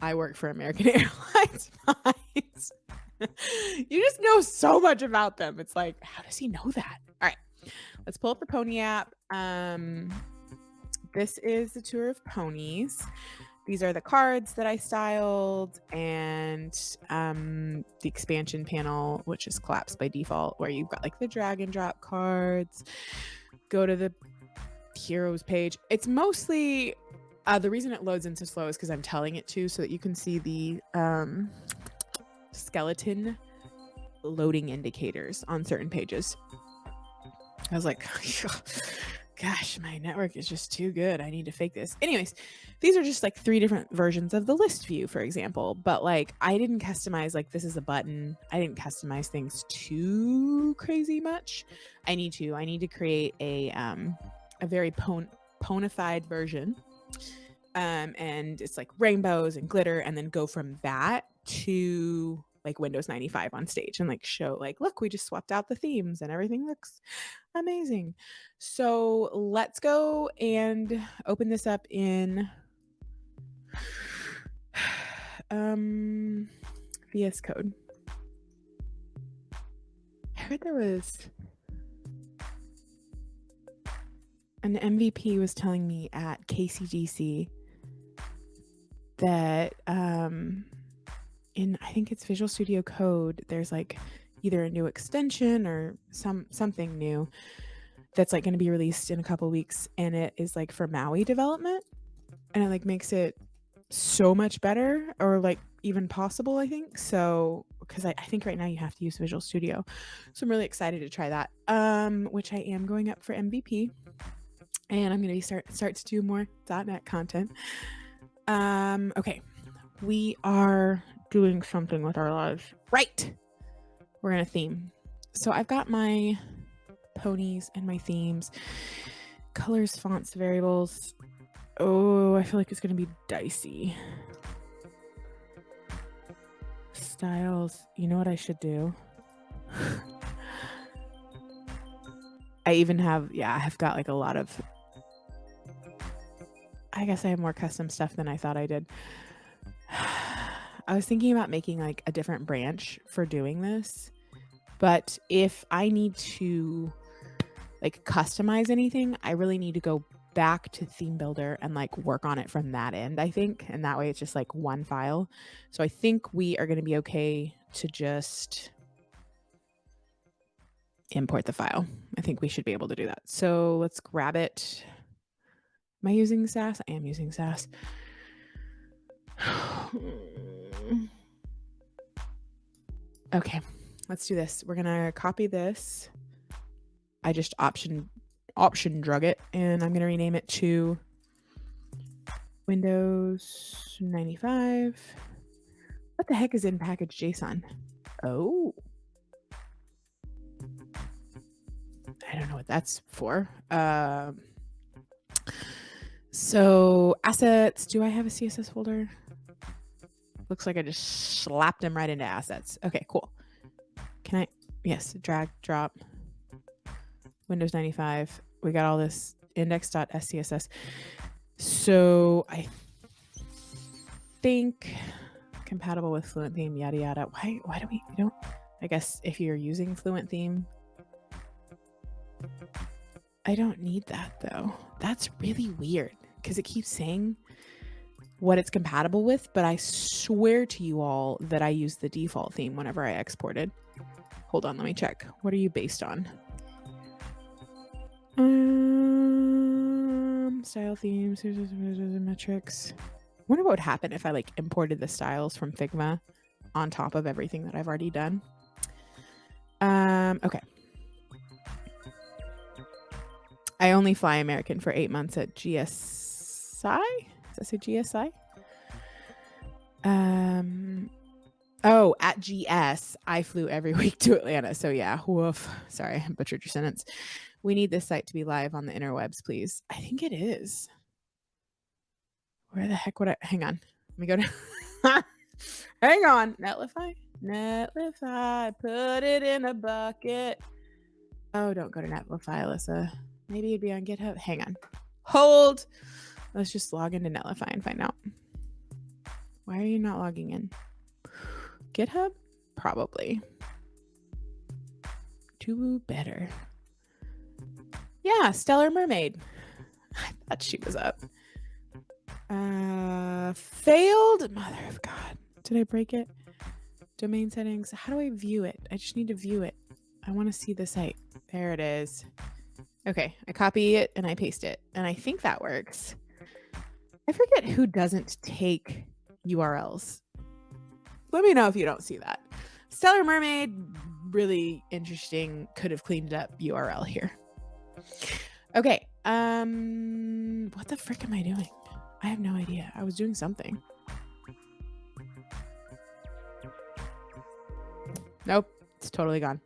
S1: I work for American Airlines vibes. You just know so much about them. It's like, how does he know that? All right, let's pull up the Pony app. This is the Tour of Ponies. These are the cards that I styled, and the expansion panel, which is collapsed by default, where you've got like the drag and drop cards. Go to the heroes page. It's mostly the reason it loads in so slow is because I'm telling it to, so that you can see the skeleton loading indicators on certain pages. I was like, gosh, my network is just too good. I need to fake this. Anyways, these are just like 3 different versions of the list view, for example. But like, I didn't customize, like, this is a button. I didn't customize things too crazy much. I need to create a very ponified version. And it's like rainbows and glitter, and then go from that to like Windows 95 on stage and like show like, look, we just swapped out the themes and everything looks amazing. So let's go and open this up in VS Code. I heard there was an MVP was telling me at KCGC that in, I think it's Visual Studio Code, there's like either a new extension or something new that's like going to be released in a couple weeks, and it is like for Maui development, and it like makes it so much better, or like even possible, I think. So because I think right now you have to use Visual Studio, so I'm really excited to try that, which I am going up for MVP, and I'm going to start to do more .NET content. Okay. We are doing something with our lives. Right. We're in a theme. So I've got my ponies and my themes, colors, fonts, variables. Oh, I feel like it's going to be dicey. Styles. You know what I should do? I even have, I've got like a lot of, I guess I have more custom stuff than I thought I did. I was thinking about making like a different branch for doing this, but if I need to like customize anything, I really need to go back to ThemeBuilder and like work on it from that end, I think. And that way it's just like one file. So I think we are going to be okay to just import the file. I think we should be able to do that. So let's grab it. Am I using Sass? I am using Sass. Okay, let's do this. We're gonna copy this. I just option drug it, and I'm gonna rename it to Windows 95. What the heck is in package JSON? Oh, I don't know what that's for. So assets. Do I have a CSS folder? Looks like I just slapped them right into assets. Okay, cool. Can I? Yes, drag, drop. Windows 95. We got all this index.scss. So I think compatible with Fluent Theme, yada yada. Why do we don't? I guess if you're using Fluent Theme, I don't need that though. That's really weird because it keeps saying what it's compatible with, but I swear to you all that I use the default theme whenever I exported. Hold on, let me check. What are you based on? Style themes, metrics. I wonder what would happen if I like imported the styles from Figma on top of everything that I've already done. Okay. I only fly American for 8 months at GSI. Does that say GSI? Oh, at GS, I flew every week to Atlanta. So yeah, woof. Sorry, I butchered your sentence. We need this site to be live on the interwebs, please. I think it is. Where the heck would I? Hang on. Let me go to. Hang on. Netlify. Put it in a bucket. Oh, don't go to Netlify, Alyssa. Maybe it'd be on GitHub. Hang on. Hold. Let's just log into Netlify and find out. Why are you not logging in? GitHub? Probably. Do better. Yeah, Stellar Mermaid. I thought she was up. Failed. Mother of God. Did I break it? Domain settings. How do I view it? I just need to view it. I want to see the site. There it is. Okay, I copy it and I paste it. And I think that works. I forget who doesn't take URLs. Let me know if you don't see that. Stellar Mermaid, really interesting. Could have cleaned up URL here. Okay. What the frick am I doing? I have no idea. I was doing something. Nope. It's totally gone.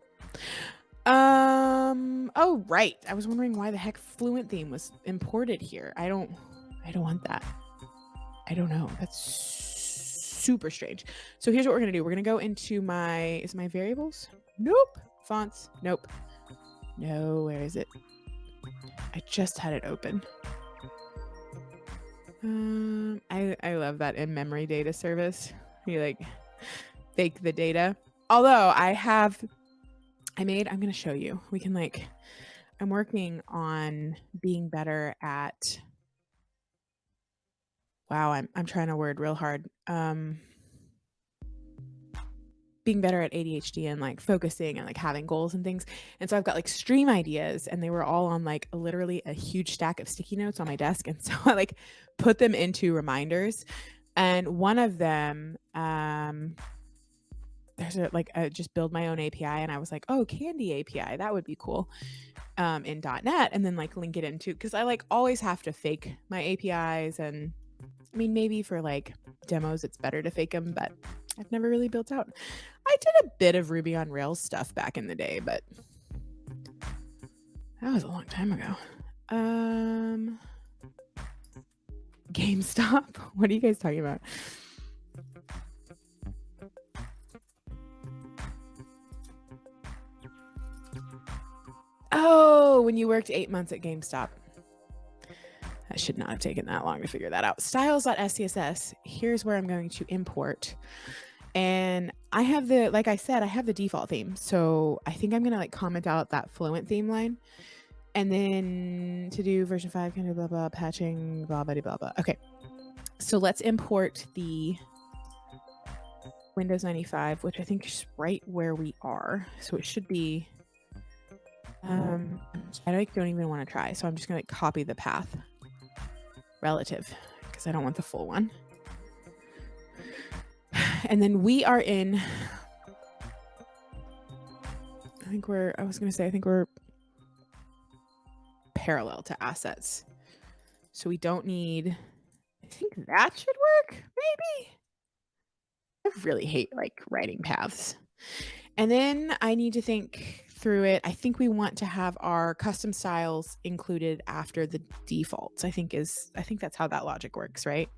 S1: Oh, right. I was wondering why the heck Fluent Theme was imported here. I don't want that. I don't know. That's super strange. So here's what we're going to do. We're going to go into my variables? Nope. Fonts? Nope. No, where is it? I just had it open. I love that in-memory data service. You like fake the data. Although I'm going to show you. We can like, I'm working on being better at, wow, I'm trying to word real hard. Being better at ADHD and like focusing and like having goals and things. And so I've got like stream ideas and they were all on like literally a huge stack of sticky notes on my desk. And so I like put them into reminders. And one of them, there's a just build my own API. And I was like, oh, Candy API, that would be cool in .NET. And then like link it into, because I like always have to fake my APIs and I mean, maybe for like demos, it's better to fake them, but I've never really built out. I did a bit of Ruby on Rails stuff back in the day, but that was a long time ago. GameStop? What are you guys talking about? Oh, when you worked 8 months at GameStop. That should not have taken that long to figure that out. Styles.scss. Here's where I'm going to import. And I have the, like I said, I have the default theme. So I think I'm going to like comment out that Fluent theme line. And then to do version 5, kind of blah, blah, patching, blah, blah, blah, blah. Okay. So let's import the Windows 95, which I think is right where we are. So it should be, I don't even want to try. So I'm just going to copy the path relative because I don't want the full one. And then we are in, I think we're parallel to assets. So we don't need, I think that should work, maybe. I really hate like writing paths. And then I need to think through it. I think we want to have our custom styles included after the defaults. I think that's how that logic works, right?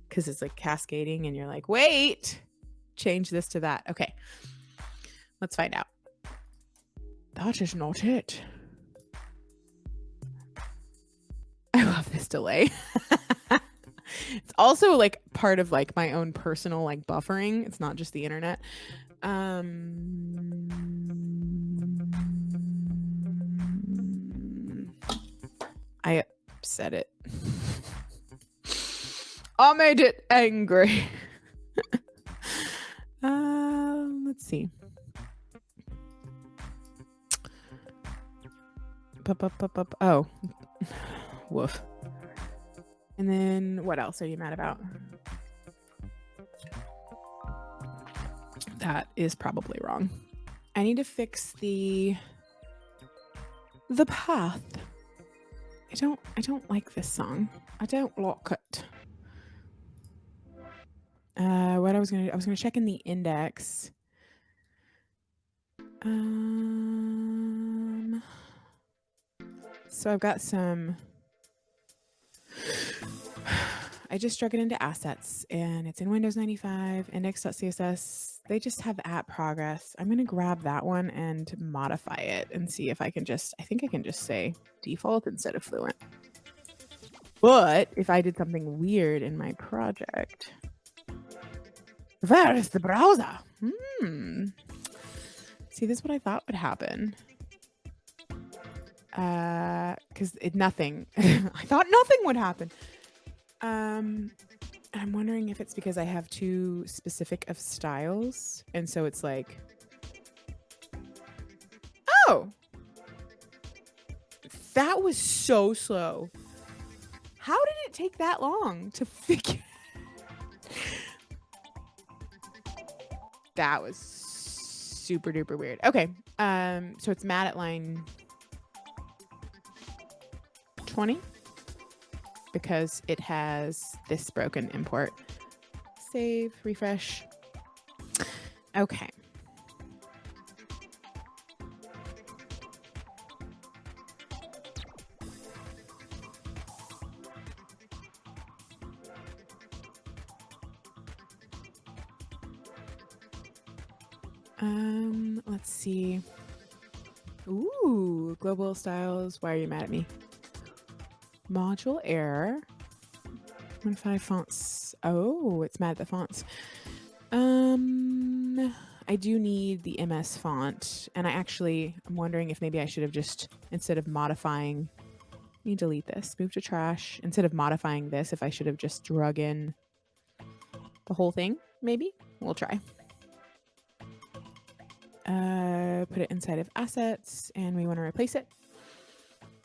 S1: Because it's like cascading and you're like, wait, change this to that. Okay, let's find out. That is not it. I love this delay. It's also like part of like my own personal like buffering. It's not just the internet. I upset it. I made it angry. Let's see. Oh, woof. And then what else are you mad about? That is probably wrong. I need to fix the path. I don't like this song. I don't like it. What I was gonna check in the index. So I've got some. I just drug it into assets and it's in Windows 95, index.css. They just have at progress. I'm going to grab that one and modify it and see if I think I can just say default instead of Fluent. But if I did something weird in my project, where is the browser? See, this is what I thought would happen. Because nothing. I thought nothing would happen. I'm wondering if it's because I have too specific of styles, and so it's like, oh, that was so slow. How did it take that long to figure? That was super duper weird. Okay, so it's mad at line 20 because it has this broken import. Save, refresh. Okay. Let's see. Ooh, global styles. Why are you mad at me? Module error. 1.5 fonts. Oh, it's mad at the fonts. I do need the MS font, and I'm wondering if maybe I should have just, instead of modifying, let me delete this, move to trash. Instead of modifying this, if I should have just drug in the whole thing, maybe? We'll try. Put it inside of assets, and we want to replace it.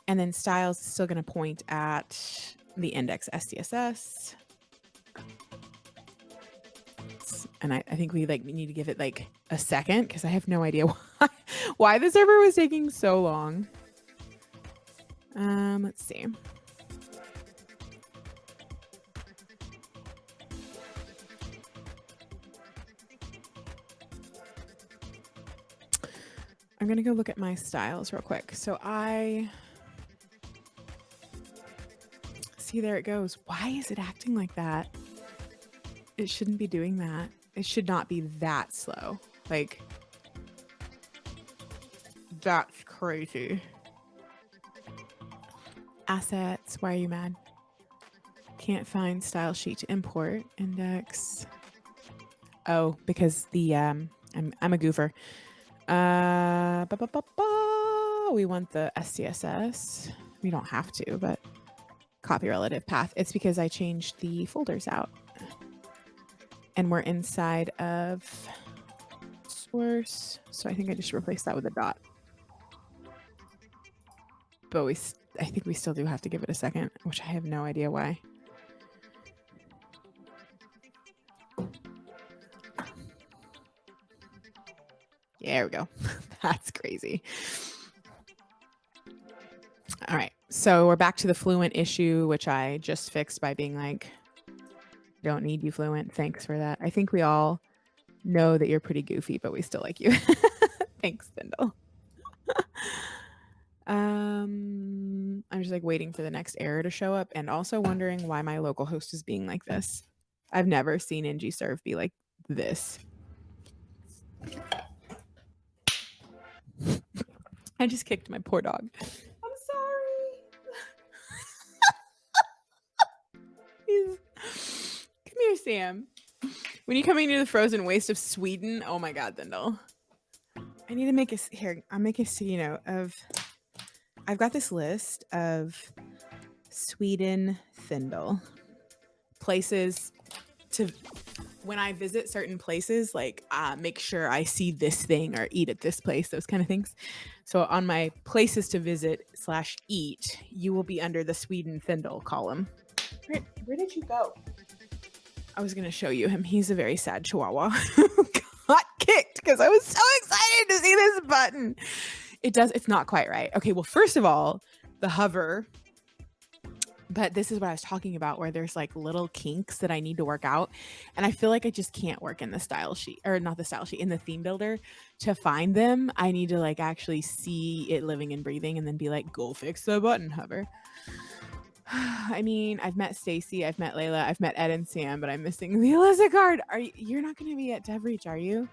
S1: And then styles is still going to point at the index SCSS. And I think we need to give it like a second because I have no idea why the server was taking so long. Let's see. going to go look at my styles real quick. So see, there it goes. Why is it acting like that? It shouldn't be doing that. It should not be that slow. Like, that's crazy. Assets. Why are you mad? Can't find style sheet to import. Index. Oh, because the I'm a goofer. We want the SCSS. We don't have to, but copy relative path. It's because I changed the folders out. And we're inside of source. So I think I just replaced that with a dot. But I think we still do have to give it a second, which I have no idea why. There we go. That's crazy. All right. So we're back to the Fluent issue, which I just fixed by being like, don't need you, Fluent. Thanks for that. I think we all know that you're pretty goofy, but we still like you. Thanks, Thindle. I'm just like waiting for the next error to show up and also wondering why my local host is being like this. I've never seen ngserve be like this. I just kicked my poor dog. I'm sorry. Come here, Sam. When you coming to the frozen waste of Sweden, oh my God, Thindle. I need to make I'll make a of. I've got this list of Sweden Thindle places to, when I visit certain places, like make sure I see this thing or eat at this place, those kind of things. So on my places to visit / eat, you will be under the Sweden Thindle column. Where did you go? I was going to show you him. He's a very sad chihuahua who got kicked because I was so excited to see this button. It's not quite right. Okay, well, first of all, the hover, but this is what I was talking about, where there's like little kinks that I need to work out. And I feel like I just can't work in the style sheet, or not the style sheet, in the theme builder to find them. I need to like actually see it living and breathing and then be like, go fix the button hover. I mean, I've met Stacy, I've met Layla, I've met Ed and Sam, but I'm missing the Alyssa card. You're not going to be at DevReach, are you?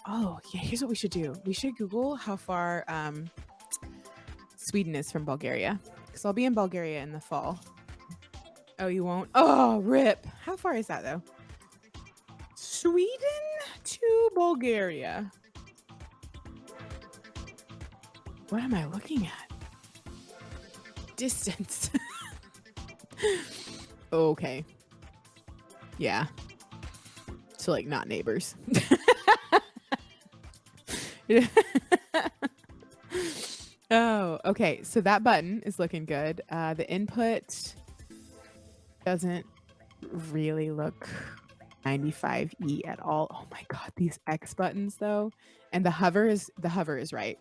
S1: Oh, yeah, here's what we should do. We should Google how far Sweden is from Bulgaria, because I'll be in Bulgaria in the fall. Oh, you won't? Oh, rip. How far is that, though? Sweden to Bulgaria. What am I looking at? Distance. Okay. Yeah. So, like, not neighbors. Oh, okay. So that button is looking good. The input doesn't really look 95E at all. Oh my God, these X buttons though. And the hover is right.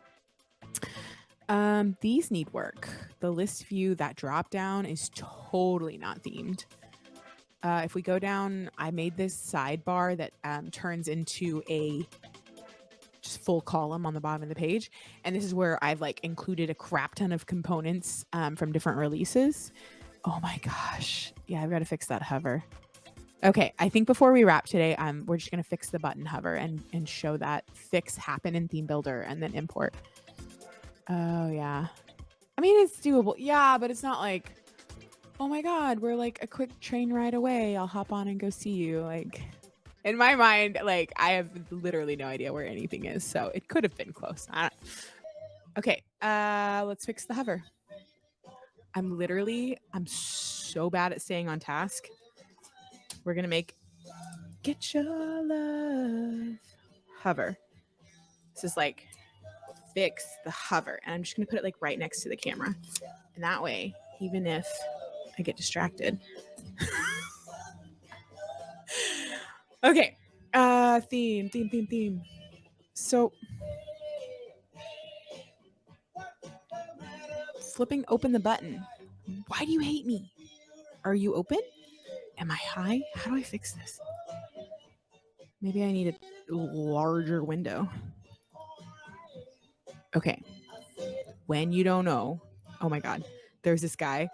S1: These need work. The list view, that drop down is totally not themed. If we go down, I made this sidebar that turns into a just full column on the bottom of the page. And this is where I've like included a crap ton of components from different releases. Oh my gosh. Yeah, I've got to fix that hover. Okay, I think before we wrap today, we're just going to fix the button hover and show that fix happen in ThemeBuilder and then import. Oh, yeah. I mean, it's doable. Yeah, but it's not like, oh my God, we're like a quick train ride away. I'll hop on and go see you. Like, in my mind, like, I have literally no idea where anything is. So it could have been close. Okay, let's fix the hover. I'm so bad at staying on task. We're going to make Get Your Love hover. This is like fix the hover. And I'm just going to put it like right next to the camera. And that way, even if I get distracted. Okay. Theme. So flipping open the button. Why do you hate me? Are you open? Am I high? How do I fix this? Maybe I need a larger window. Okay. When you don't know, oh my God, there's this guy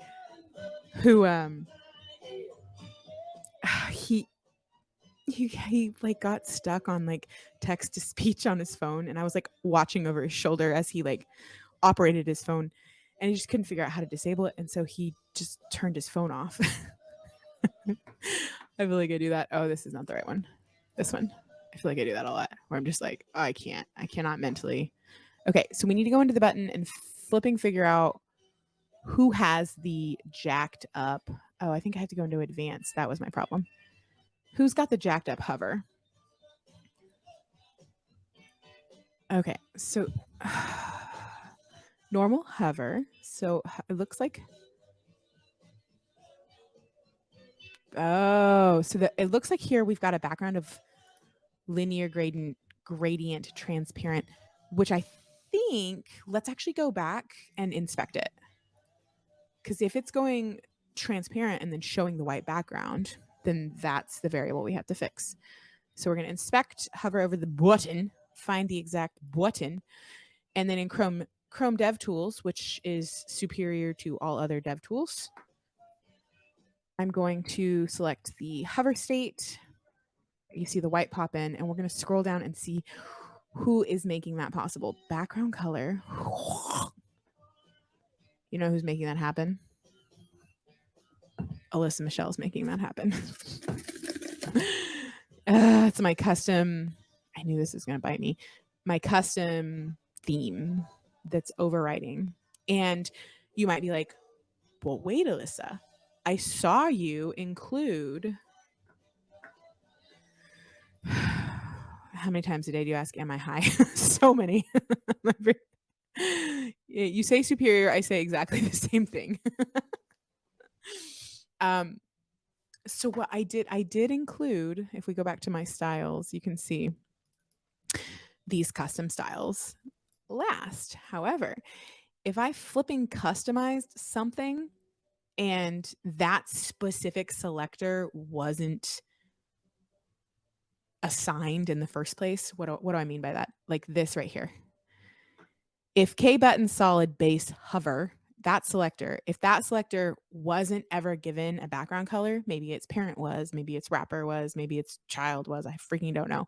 S1: who he he like got stuck on like text to speech on his phone, and I was like watching over his shoulder as he like operated his phone, and he just couldn't figure out how to disable it, and so he just turned his phone off. I feel like I do that. Oh, this is not the right one. This one. I feel like I do that a lot where I'm just like, oh, I cannot mentally. Okay, so we need to go into the button and figure out who has the jacked up. Oh, I think I have to go into advanced. That was my problem. Who's got the jacked up hover? Okay, so normal hover. So it looks like, oh, so it looks like here we've got a background of linear gradient transparent, which I think, let's actually go back and inspect it. Because if it's going transparent and then showing the white background, then that's the variable we have to fix. So we're going to inspect, hover over the button, find the exact button, and then in Chrome DevTools, which is superior to all other dev tools, I'm going to select the hover state. You see the white pop in, and we're going to scroll down and see who is making that possible. Background color. You know who's making that happen? Alyssa Michelle's making that happen. It's my custom. I knew this was going to bite me. My custom theme that's overriding. And you might be like, well, wait, Alyssa. I saw you include. How many times a day do you ask, am I high? So many. You say superior, I say exactly the same thing. So what I did include, if we go back to my styles, you can see these custom styles last. However, if I flipping customized something and that specific selector wasn't assigned in the first place, what do I mean by that? Like this right here. If K button solid base hover, that selector, if that selector wasn't ever given a background color, maybe its parent was, maybe its wrapper was, maybe its child was, I freaking don't know.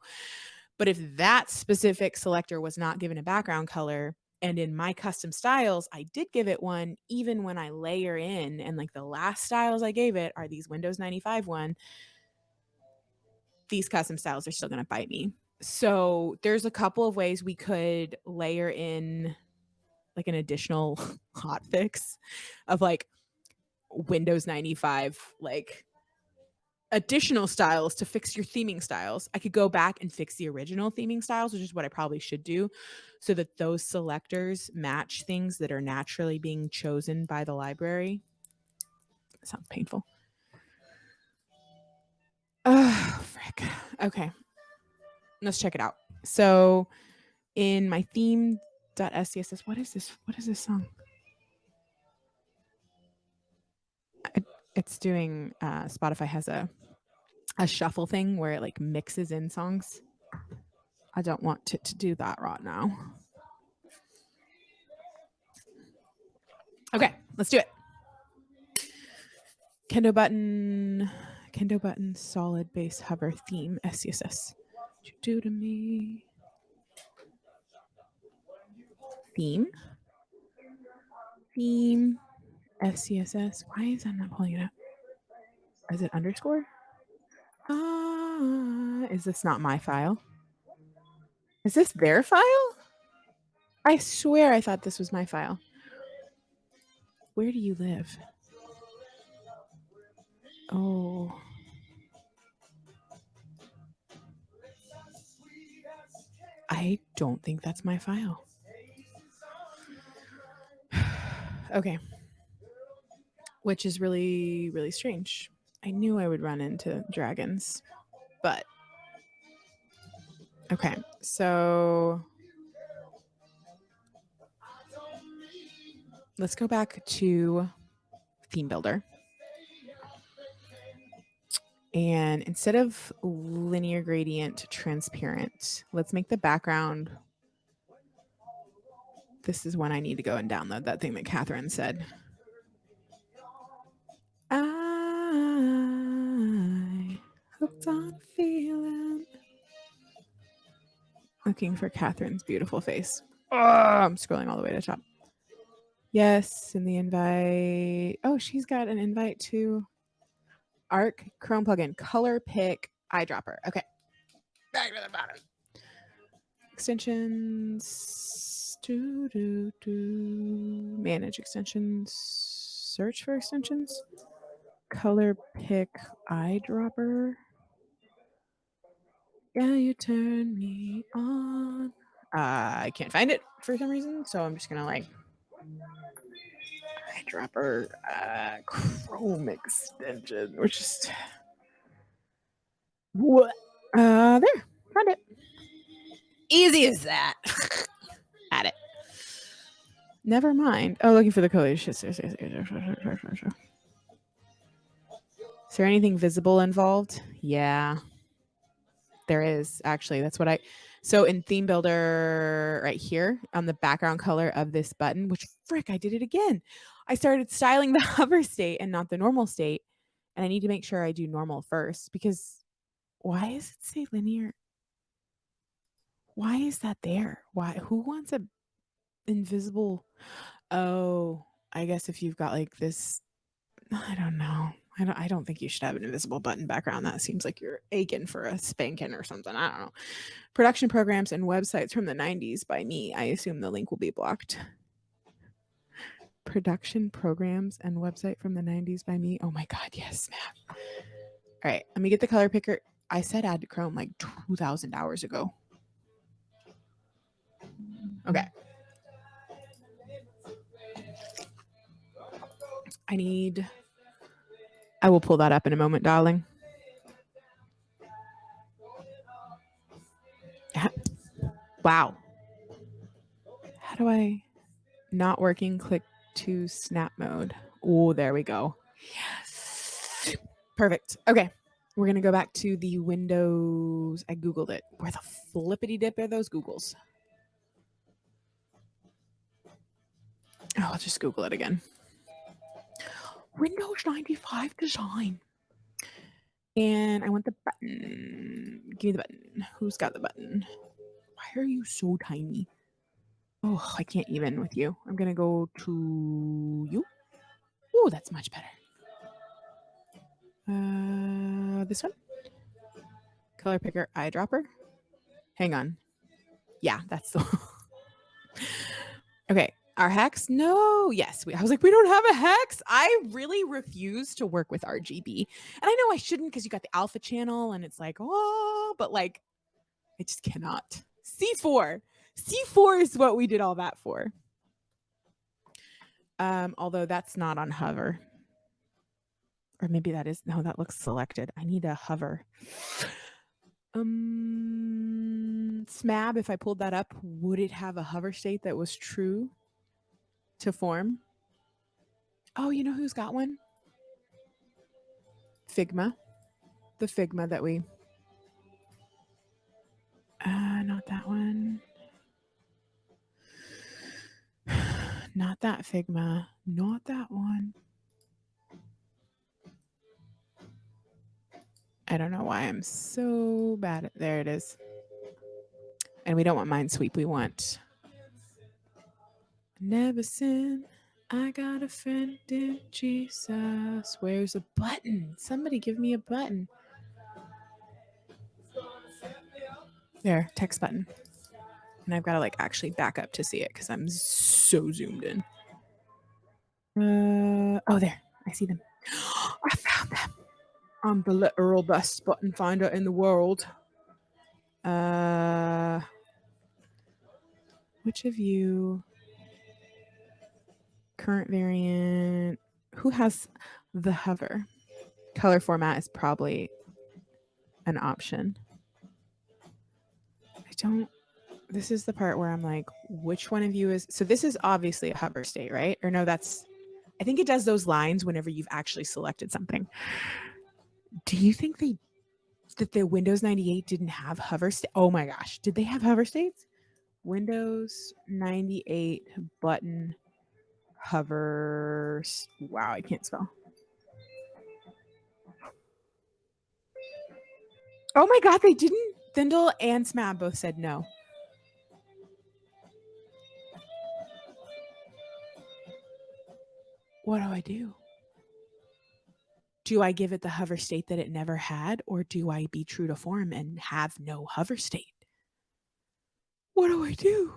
S1: But if that specific selector was not given a background color, and in my custom styles, I did give it one, even when I layer in, and like the last styles I gave it are these Windows 95 one, these custom styles are still going to bite me. So there's a couple of ways we could layer in like an additional hot fix of like Windows 95, like additional styles to fix your theming styles. I could go back and fix the original theming styles, which is what I probably should do, so that those selectors match things that are naturally being chosen by the library. That sounds painful. Oh, frick. Okay. Let's check it out. So in my theme.scss, what is this? What is this song? It's doing, Spotify has a shuffle thing where it like mixes in songs. I don't want it to do that right now. Okay, let's do it. Kendo button, solid base hover theme, SCSS. What you do to me? Theme, SCSS. Why is that not pulling it up? Is it underscore? Is this not my file? Is this their file? I swear I thought this was my file. Where do you live? Oh. I don't think that's my file. Okay. Which is really, really strange. I knew I would run into dragons, but okay. So let's go back to ThemeBuilder. And instead of linear gradient transparent, let's make the background This is when I need to go and download that thing that Kathryn said. I hooked on a feeling. Looking for Kathryn's beautiful face. Oh, I'm scrolling all the way to the top. Yes, and the invite. Oh, she's got an invite to Arc Chrome plugin, color pick eyedropper. Okay. Back to the bottom. Extensions. Manage extensions. Search for extensions. Color pick eyedropper. Yeah, you turn me on. I can't find it for some reason, so I'm just gonna like eyedropper Chrome extension, which is what? There, found it. Easy as that. Add it. Never mind. Oh, looking for the color. Is there anything visible involved? Yeah, there is actually. That's what I. So in ThemeBuilder right here on the background color of this button, which frick, I did it again. I started styling the hover state and not the normal state. And I need to make sure I do normal first because why does it say linear? Why is that there? Why? Who wants a invisible? Oh, I guess if you've got like this, I don't know. I don't think you should have an invisible button background. That seems like you're aching for a spanking or something. I don't know. Production programs and websites from the 90s by me. I assume the link will be blocked. Production programs and website from the 90s by me. Oh my God, yes, snap. All right, let me get the color picker. I said add to Chrome like 2,000 hours ago. Okay. I will pull that up in a moment, darling. Wow. How do I not working? Click to snap mode. Oh, there we go. Yes. Perfect. Okay. We're going to go back to the Windows. I Googled it. Where the flippity dip are those Googles? Oh, I'll just Google it again. Windows 95 design. And I want the button. Give me the button. Who's got the button? Why are you so tiny? Oh, I can't even with you. I'm going to go to you. Oh, that's much better. This one. Color picker eyedropper. Hang on. Yeah, that's the one. Okay. Our hex? No. Yes. I was like, we don't have a hex. I really refuse to work with RGB. And I know I shouldn't because you got the alpha channel and it's like, oh, but like, I just cannot. C4. C4 is what we did all that for. Although that's not on hover. Or maybe that is. No, that looks selected. I need a hover. SMAB, if I pulled that up, would it have a hover state that was true to form? Oh, you know who's got one? Figma. The Figma that we... not that one. Not that Figma. Not that one. I don't know why I'm so bad at... There it is. And we don't want Minesweep. We want... Never sin. I got a friend in Jesus. Where's a button? Somebody give me a button. There, text button. And I've got to like actually back up to see it because I'm so zoomed in. Oh, there. I see them. I found them. I'm the literal best button finder in the world. Which of you? Current variant. Who has the hover? Color format is probably an option. I don't. This is the part where I'm like, which one of you is... So this is obviously a hover state, right? Or no, that's... I think it does those lines whenever you've actually selected something. Do you think that the Windows 98 didn't have hover state? Oh my gosh. Did they have hover states? Windows 98 button hover. Wow, I can't spell. Oh my God, they didn't. Thindle and Smab both said no. What do I do? Do I give it the hover state that it never had, or do I be true to form and have no hover state? What do I do?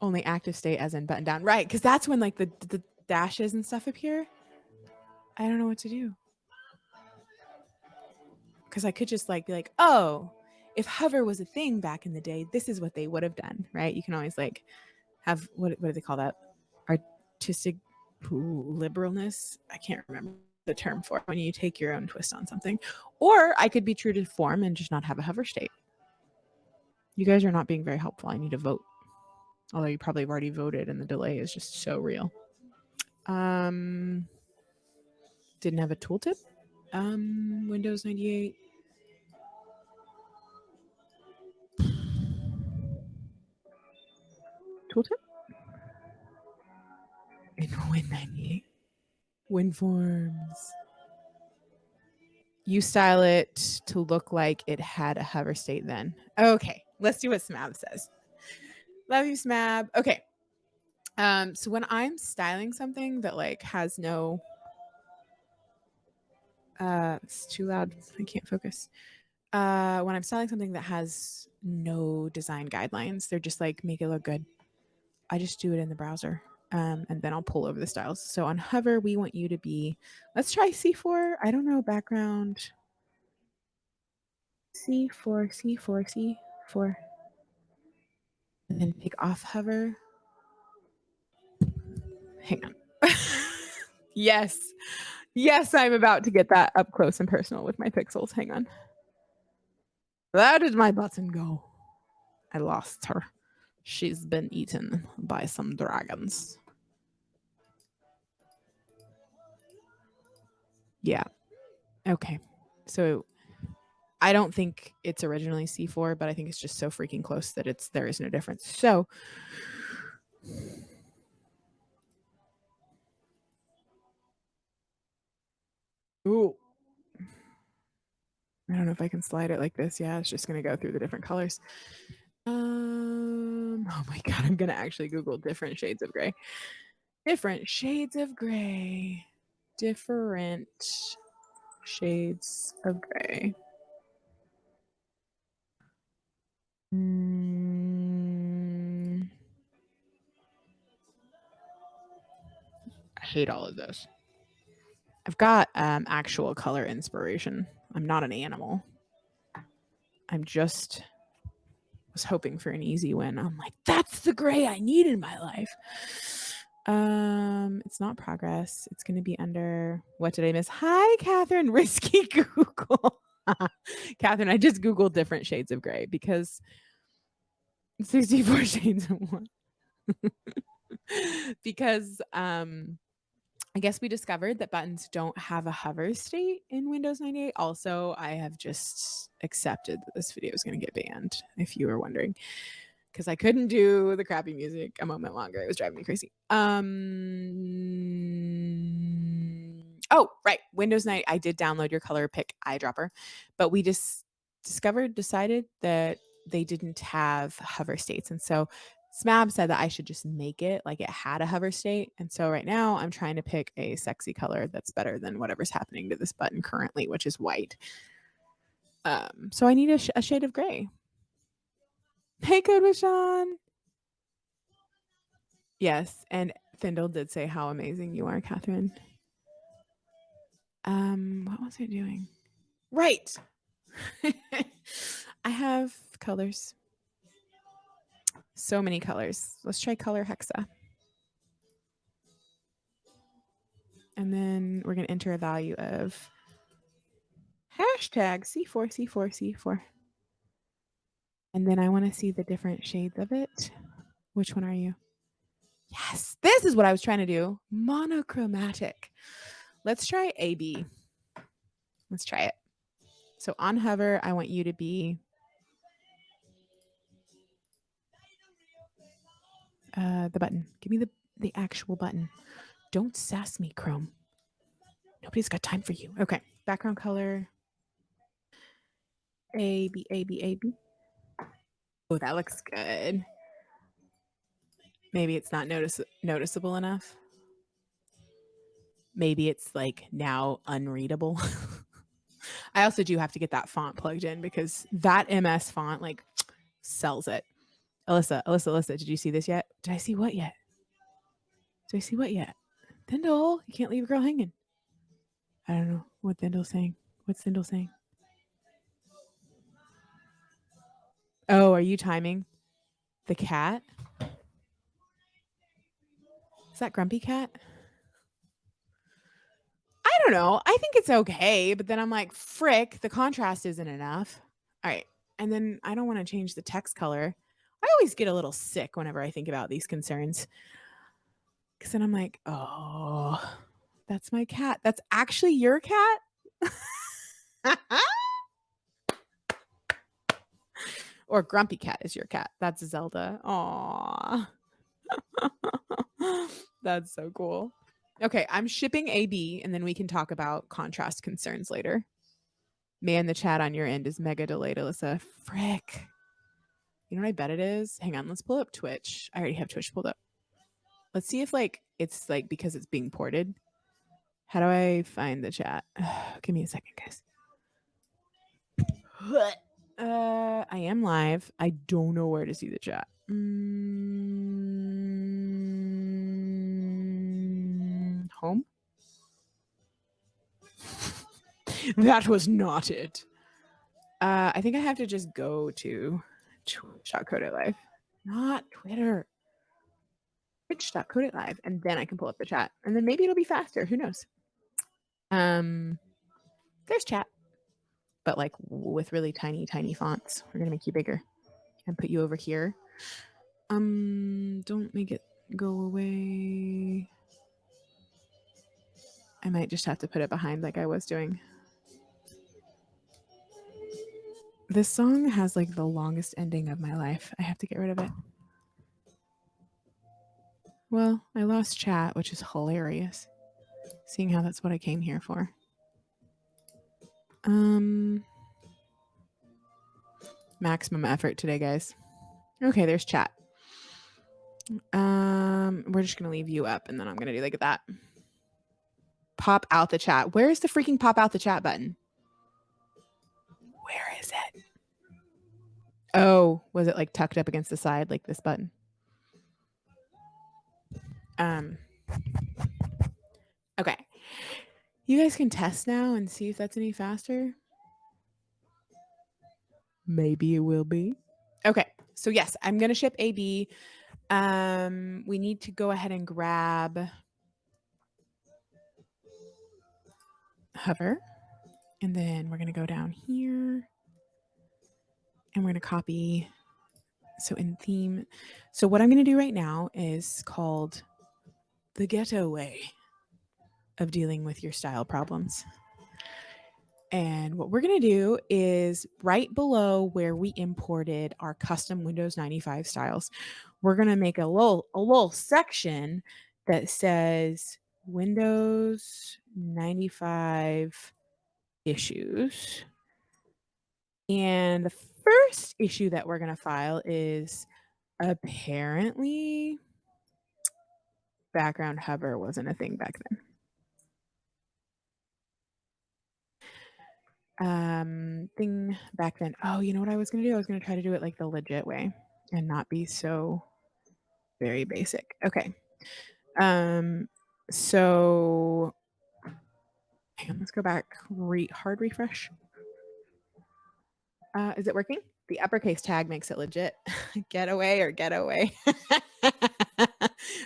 S1: Only active state as in button down. Right, because that's when like the dashes and stuff appear. I don't know what to do. Because I could just like be like, oh, if hover was a thing back in the day, this is what they would have done, right? You can always like have, what do they call that? Artistic liberalness. I can't remember the term for it, when you take your own twist on something. Or I could be true to form and just not have a hover state. You guys are not being very helpful. I need to vote. Although you probably have already voted and the delay is just so real. Didn't have a tooltip. Windows 98. Tooltip? In Win 98. Win forms. You style it to look like it had a hover state then. Okay, let's see what Smab says. Love you, Smab. Okay. So when I'm styling something that like has no it's too loud. I can't focus. When I'm styling something that has no design guidelines, they're just like make it look good. I just do it in the browser. And then I'll pull over the styles. So on hover, we want you to be, let's try C4. I don't know, background. C4, C4, C4. And then pick off hover. Hang on. Yes. Yes, I'm about to get that up close and personal with my pixels. Hang on. Where did my button go? I lost her. She's been eaten by some dragons. Yeah. Okay. So I don't think it's originally C4, but I think it's just so freaking close that there is no difference. So ooh. I don't know if I can slide it like this. Yeah, it's just gonna go through the different colors. Oh my God, I'm gonna actually Google different shades of gray. Different shades of gray. Different shades of gray. I hate all of this. I've got actual color inspiration. I'm not an animal. I'm just was hoping for an easy win. I'm like, that's the gray I need in my life. It's not progress. It's going to be under, what did I miss? Hi, Kathryn. Risky Google. Kathryn, I just Googled different shades of gray because 64 shades of one. Because I guess we discovered that buttons don't have a hover state in Windows 98. Also, I have just accepted that this video is going to get banned, if you were wondering, because I couldn't do the crappy music a moment longer. It was driving me crazy. Oh, right. Windows 9. I did download your color pick eyedropper, but we just decided that they didn't have hover states. And so Smab said that I should just make it like it had a hover state. And so right now I'm trying to pick a sexy color that's better than whatever's happening to this button currently, which is white. So I need a shade of gray. Hey, Code with Sean. Yes, and Thindle did say how amazing you are, Kathryn. What was I doing? Right. I have colors. So many colors. Let's try color hexa. And then we're going to enter a value of hashtag C4, C4, C4. And then I want to see the different shades of it. Which one are you? Yes, this is what I was trying to do. Monochromatic. Let's try AB. Let's try it. So on hover, I want you to be The button. Give me the actual button. Don't sass me, Chrome. Nobody's got time for you. Okay. Background color. A, B, A, B, A, B. Oh, that looks good. Maybe it's not noticeable enough. Maybe it's like now unreadable. I also do have to get that font plugged in because that MS font like sells it. Alyssa, did you see this yet? Did I see what yet? Dindle, you can't leave a girl hanging. I don't know what Dindle's saying. What's Dindle saying? Oh, are you timing the cat? Is that Grumpy Cat? I don't know. I think it's okay, but then I'm like, frick, the contrast isn't enough. All right. And then I don't want to change the text color. I always get a little sick whenever I think about these concerns. Because then I'm like, oh, that's my cat. That's actually your cat? Or Grumpy Cat is your cat. That's Zelda. Aw. That's so cool. Okay, I'm shipping AB, and then we can talk about contrast concerns later. Man, the chat on your end is mega delayed, Alyssa. Frick. You know what I bet it is? Hang on, let's pull up Twitch. I already have Twitch pulled up. Let's see if like it's like because it's being ported. How do I find the chat? Give me a second, guys. I am live. I don't know where to see the chat. Home? That was not it. I think I have to just go to Twitch.co.live. Not Twitter. Twitch.co.live. And then I can pull up the chat. And then maybe it'll be faster. Who knows? There's chat. But like with really tiny, tiny fonts. We're gonna make you bigger and put you over here. Don't make it go away. I might just have to put it behind like I was doing. This song has like the longest ending of my life. I have to get rid of it. Well, I lost chat, which is hilarious. Seeing how that's what I came here for. Maximum effort today, guys. Okay, there's chat. We're just gonna leave you up, and then I'm gonna do like that. Pop out the chat. Where is the freaking pop out the chat button? Where is it? Oh, was it like tucked up against the side like this button? Okay. You guys can test now and see if that's any faster. Maybe it will be. Okay. So yes, I'm going to ship AB. We need to go ahead and grab hover. And then we're going to go down here. And we're going to copy. So in theme. So what I'm going to do right now is called the ghetto way of dealing with your style problems. And what we're going to do is right below where we imported our custom Windows 95 styles, we're going to make a little section that says Windows 95 issues. And the first issue that we're going to file is apparently background hover wasn't a thing back then. Thing back then. Oh, you know what I was going to do? I was going to try to do it like the legit way and not be so very basic. Okay. So hang on, let's go back. Hard refresh. Is it working? The uppercase tag makes it legit. Getaway or getaway.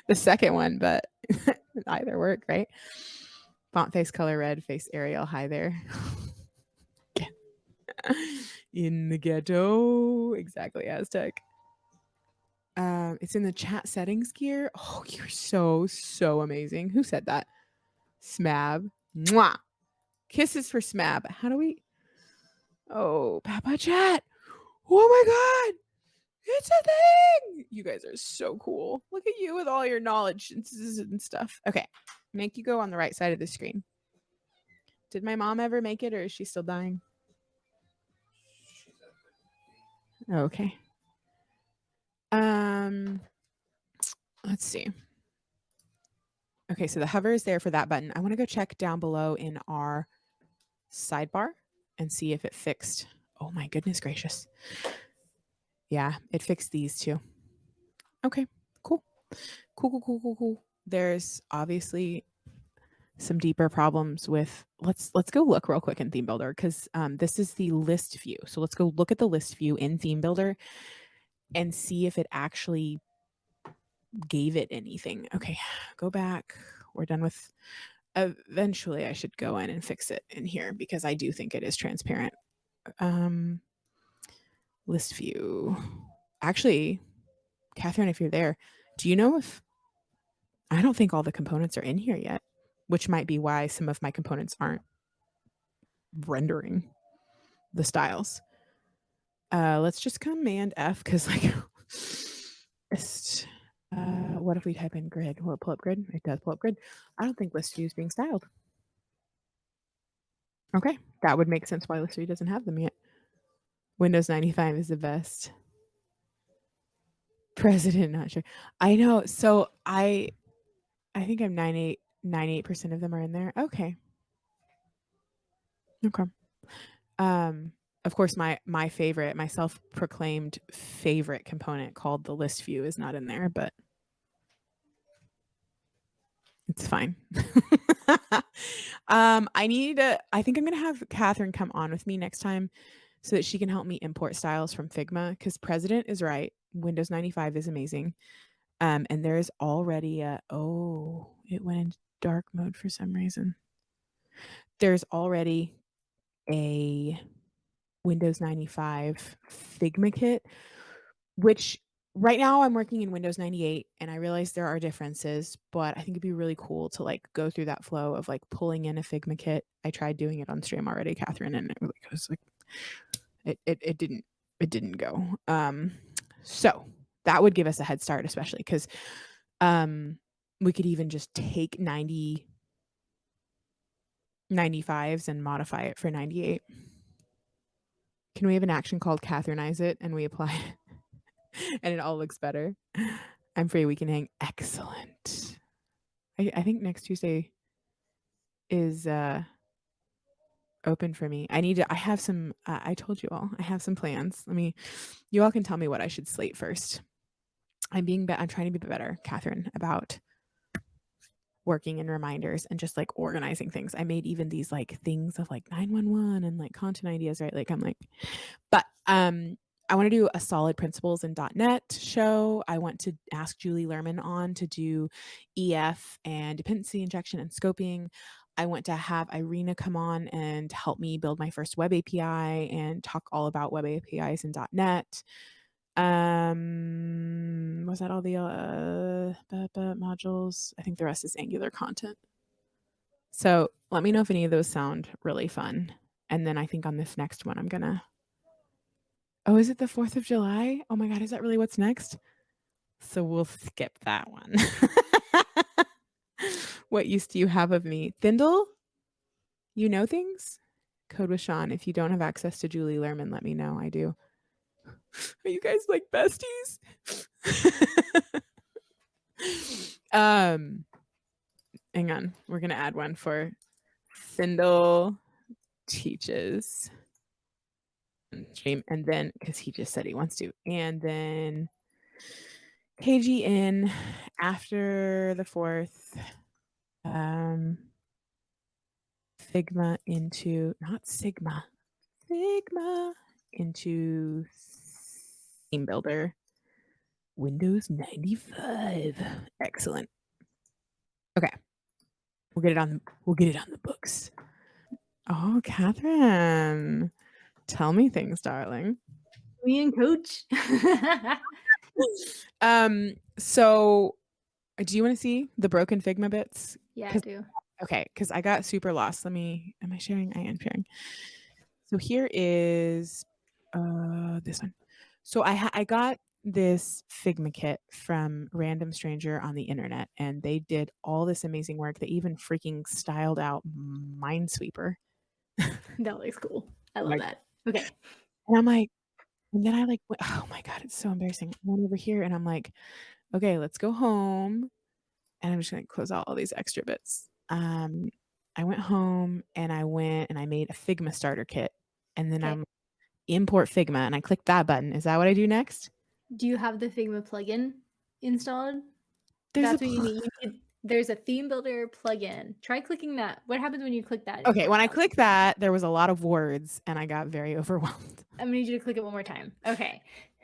S1: The second one, but either work, right? Font face color red, face Arial. Hi there. In the ghetto. Exactly, Aztec. It's in the chat settings gear. Oh, you're so amazing. Who said that? Smab. Mwah. Kisses for Smab. How do we? Oh, Papa Chat. Oh my God. It's a thing. You guys are so cool. Look at you with all your knowledge and stuff. Okay. Make you go on the right side of the screen. Did my mom ever make it, or is she still dying? Okay. Let's see. Okay, so the hover is there for that button. I want to go check down below in our sidebar and see if it fixed. Oh my goodness gracious. Yeah, it fixed these two. Okay, cool. Cool. There's obviously some deeper problems with let's go look real quick in ThemeBuilder because this is the list view. So let's go look at the list view in ThemeBuilder and see if it actually gave it anything. Okay, go back. We're done with. Eventually, I should go in and fix it in here because I do think it is transparent. List view. Actually, Kathryn, if you're there, do you know if I don't think all the components are in here yet, which might be why some of my components aren't rendering the styles. Let's just Command F because like what if we type in grid? Will it pull up grid? It does pull up grid. I don't think list view is being styled. Okay, that would make sense why list view doesn't have them yet. Windows 95 is the best. President, not sure. I know. So I think I'm 98% of them are in there. Okay. Of course, my favorite, my self-proclaimed favorite component called the list view is not in there, but it's fine. I think I'm gonna have Kathryn come on with me next time so that she can help me import styles from Figma because President is right. Windows 95 is amazing. And there's already it went into dark mode for some reason. There's already a Windows 95 Figma kit, which right now I'm working in Windows 98 and I realize there are differences, but I think it'd be really cool to like go through that flow of like pulling in a Figma kit. I tried doing it on stream already, Kathryn, and it was like it didn't go. So that would give us a head start, especially because we could even just take 95s and modify it for 98. Can we have an action called Kathrynize it and we apply it and it all looks better? I'm free. We can hang. Excellent. I think next Tuesday is open for me. I have some, I told you all, I have some plans. You all can tell me what I should slate first. I'm trying to be better, Kathryn, about working in reminders and just like organizing things. I made even these like things of like 911 and like content ideas, right? Like I'm like, but I want to do a solid principles in .NET show. I want to ask Julie Lerman on to do EF and dependency injection and scoping. I want to have Irina come on and help me build my first web API and talk all about web APIs in .NET. Was that all the modules? I think the rest is Angular content. So let me know if any of those sound really fun. And then I think on this next one, I'm gonna. Oh, is it the 4th of July? Oh my God, is that really what's next? So we'll skip that one. What use do you have of me? Thindle? You know things? Code with Sean. If you don't have access to Julie Lerman, let me know. I do. Are you guys like besties? Hang on. We're gonna add one for Thindle teaches stream, and then because he just said he wants to, and then KGN after the 4th. Figma into not Sigma. Figma into ThemeBuilder. Windows 95. Excellent. Okay. We'll get it on the books. Oh, Kathryn. Tell me things, darling.
S2: Me and Coach.
S1: So do you want to see the broken Figma bits?
S2: Yeah, I do.
S1: Okay, because I got super lost. Am I sharing? I am sharing. So here is this one. So I got this Figma kit from random stranger on the internet, and they did all this amazing work. They even freaking styled out Minesweeper.
S2: That looks cool. I love
S1: Like,
S2: that. Okay.
S1: and I'm like, and then I like, oh my god, it's so embarrassing. I went over here and I'm like, okay, let's go home, and I'm just gonna close out all these extra bits. I went home and I made a Figma starter kit, and then
S2: Okay.
S1: I'm import Figma, and I click that button. Is that what I do next?
S2: Do you have the Figma plugin installed?
S1: There's a
S2: That's what you need. There's a theme builder plugin. Try clicking that. What happens when you click that in
S1: okay, when I
S2: Photoshop?
S1: click that, there was a lot of words, and I got very overwhelmed.
S2: I'm gonna need you to click it one more time. Okay.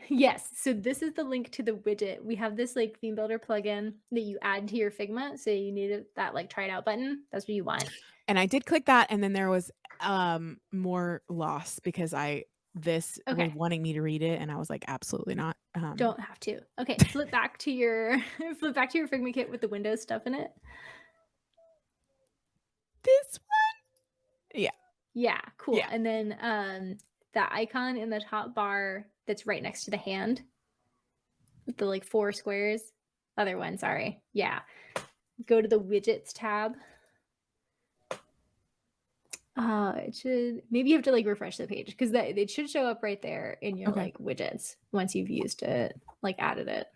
S2: Yes. So this is the link to the widget. We have this like theme builder plugin that you add to your Figma. So you need that like try it out button. That's what you want.
S1: And I did click that, and then there was more loss because this was
S2: Okay.
S1: wanting me to read it, and I was like, absolutely not.
S2: Don't have to. Okay. Flip back to your flip back to your Figma kit with the Windows stuff in it.
S1: This one, yeah,
S2: Yeah, cool.
S1: yeah,
S2: And then that icon in the top bar that's right next to the hand with the like 4 squares. Other one, sorry. Yeah. Go to the widgets tab. It should maybe you have to like refresh the page because that it should show up right there in your
S1: okay,
S2: like widgets once you've used it, like added it.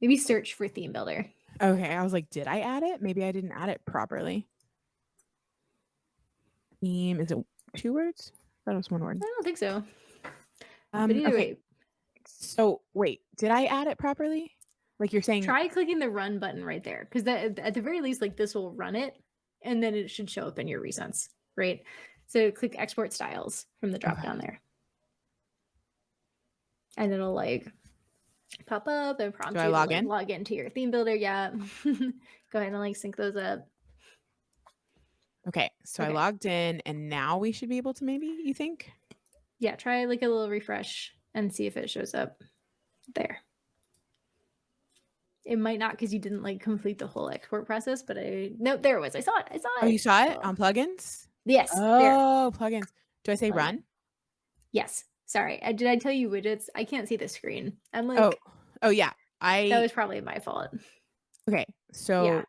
S2: Maybe search for theme builder.
S1: okay. I was like, did I add it? Maybe I didn't add it properly. Theme, is it 2 words? I thought it was 1 word.
S2: I don't think so. But either
S1: Okay.
S2: way,
S1: So wait, did I add it properly? Like you're saying,
S2: try clicking the run button right there because that at the very least, like this will run it and then it should show up in your recents, right? So click export styles from the drop
S1: okay.
S2: down there. And it'll like pop up and
S1: Do
S2: prompt
S1: I
S2: you to
S1: log
S2: like
S1: in?
S2: log into your theme builder. Yeah. Go ahead and like sync those up.
S1: Okay, so I
S2: Okay.
S1: logged in, and now we should be able to maybe, you think?
S2: Yeah, try like a little refresh and see if it shows up there. It might not because you didn't like complete the whole export process, but nope, there it was. I saw it. I saw
S1: Oh, you
S2: it.
S1: saw it
S2: Oh,
S1: on plugins?
S2: yes, there.
S1: Oh, plugins. Do I say run?
S2: Plugin. Yes. Sorry. Did I tell you widgets? I can't see the screen. I'm
S1: Oh,
S2: like,
S1: oh yeah.
S2: that was probably my fault.
S1: Okay.
S2: Yeah.
S1: So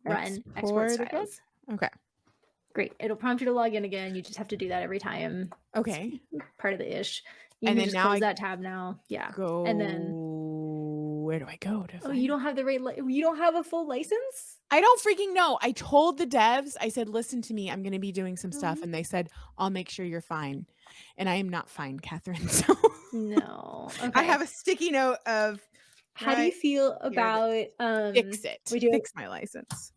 S2: Run export
S1: export again?
S2: styles.
S1: Okay.
S2: Great. It'll prompt you to log in again. You just have to do that every time. It's
S1: Okay.
S2: part of the ish. You
S1: And
S2: can
S1: then
S2: just
S1: now
S2: close
S1: I
S2: that tab now. Yeah. And then,
S1: go, where do I go to
S2: oh, you
S1: find it?
S2: don't have the right, you don't have a full license?
S1: I don't freaking know. I told the devs, I said, listen to me, I'm going to be doing some stuff.
S2: Um,
S1: And they said, I'll make sure you're fine. And I am not fine, Kathryn. So
S2: no.
S1: I have
S2: Okay.
S1: a sticky note of
S2: How do you
S1: right
S2: feel
S1: here that
S2: about
S1: fix it,
S2: we do it?
S1: fix my license.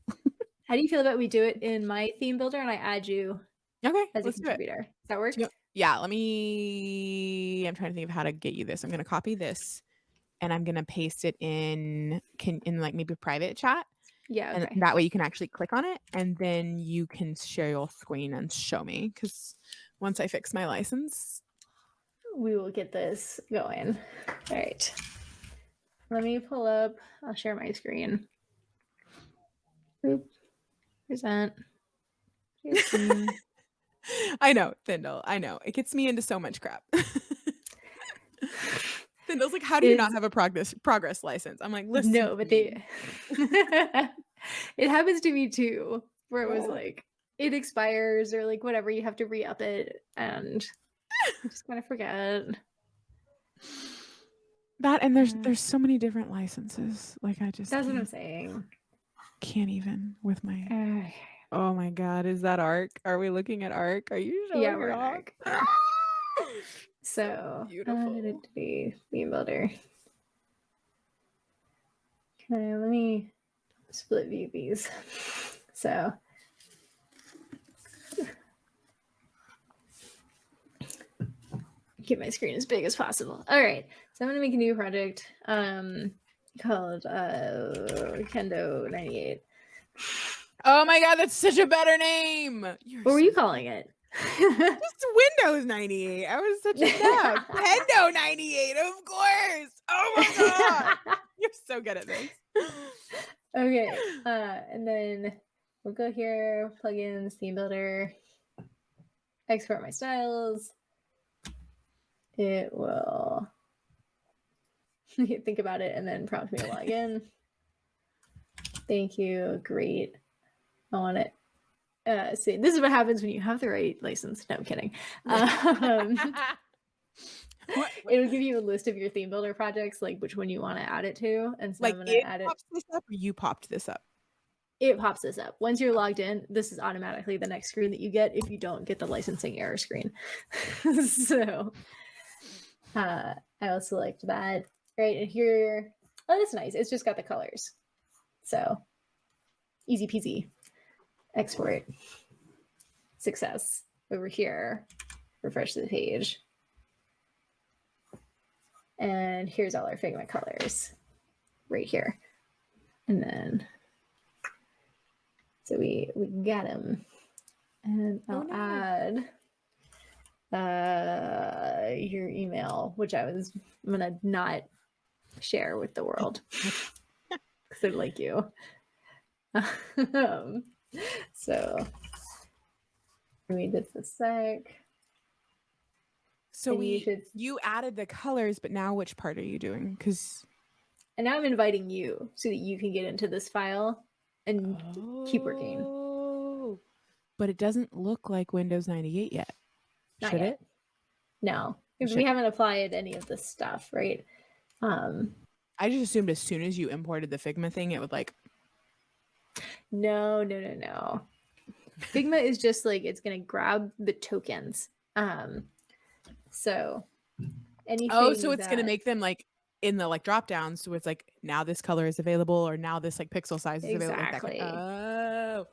S2: How do you feel about we do it in my theme builder and I add you
S1: Okay,
S2: as a
S1: let's do it.
S2: contributor? Does that work?
S1: Yeah, I'm trying to think of how to get you this. I'm going to copy this, and I'm gonna paste it in like maybe a private chat,
S2: Yeah,
S1: and
S2: okay.
S1: that way you can actually click on it, and then you can share your screen and show me. Because once I fix my license,
S2: We will get this going. All right. Let me pull up, I'll share my screen. Boop. Present. Share screen.
S1: I know Thindle. I know it gets me into so much crap. Thindle's like, how do you not
S2: Is
S1: have a progress license? I'm like, listen
S2: no,
S1: to
S2: but
S1: me.
S2: it happens to me too, where it was like it expires or like whatever, you have to re-up it and you just kind of forget.
S1: That and
S2: Yeah.
S1: there's so many different licenses. Like I just
S2: That's what I'm saying.
S1: can't even with my.
S2: Okay.
S1: Oh my god, is that Arc? Are we looking at Arc? Are you
S2: Yeah,
S1: showing it
S2: we're in
S1: off?
S2: arc. So I need
S1: Beautiful.
S2: it to be theme builder. Okay, let me split view these. So keep my screen as big as possible. All right. So I'm gonna make a new project called Kendo 98.
S1: Oh my god, that's such a better name. You're
S2: What were
S1: so
S2: you calling it?
S1: just Windows 98. I was such a dab. Pendo 98, of course. Oh my god. You're so good at this.
S2: Okay. And then we'll go here, plugins, theme builder, export my styles. it will think about it and then prompt me to log in. Thank you. Great. I want it. See, this is what happens when you have the right license. No, I'm kidding. It'll give you a list of your theme builder projects, like which one you want to add it to. And so
S1: like
S2: I'm going to
S1: it
S2: add it.
S1: pops this up or you popped this up?
S2: It pops this up. Once you're logged in, this is automatically the next screen that you get if you don't get the licensing error screen. So I'll select that. Right, and here, oh, that's nice. It's just got the colors. So easy peasy. Export. Success. Over here. Refresh the page. And here's all our Figma colors right here. And then, so we got them. And I'll add your email, which I'm gonna not share with the world because I like you. So let me just a sec.
S1: So you added the colors, but now which part are you doing?
S2: And now I'm inviting you so that you can get into this file and keep working.
S1: Oh, but it doesn't look like Windows 98 yet.
S2: Not
S1: Should
S2: yet.
S1: it?
S2: No, because we haven't applied any of this stuff, right?
S1: I just assumed as soon as you imported the Figma thing, it would like.
S2: No. Figma is just like, it's going to grab the tokens. So anything.
S1: Oh, so it's going to make them like in the like drop downs. So it's like now this color is available or now this like pixel size is available.
S2: Exactly.
S1: Oh,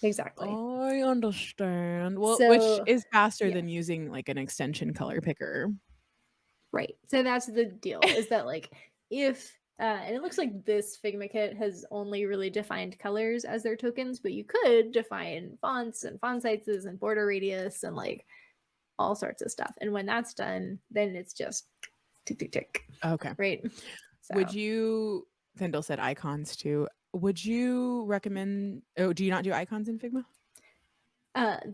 S2: exactly.
S1: I understand. Well, so, which is faster than using like an extension color picker.
S2: Right. So that's the deal is that like if and it looks like this Figma kit has only really defined colors as their tokens, but you could define fonts and font sizes and border radius and like all sorts of stuff. And when that's done, then it's just tick, tick, tick.
S1: Okay.
S2: Right.
S1: So. Would you, Vendel said icons too. Would you recommend, do you not do icons in Figma?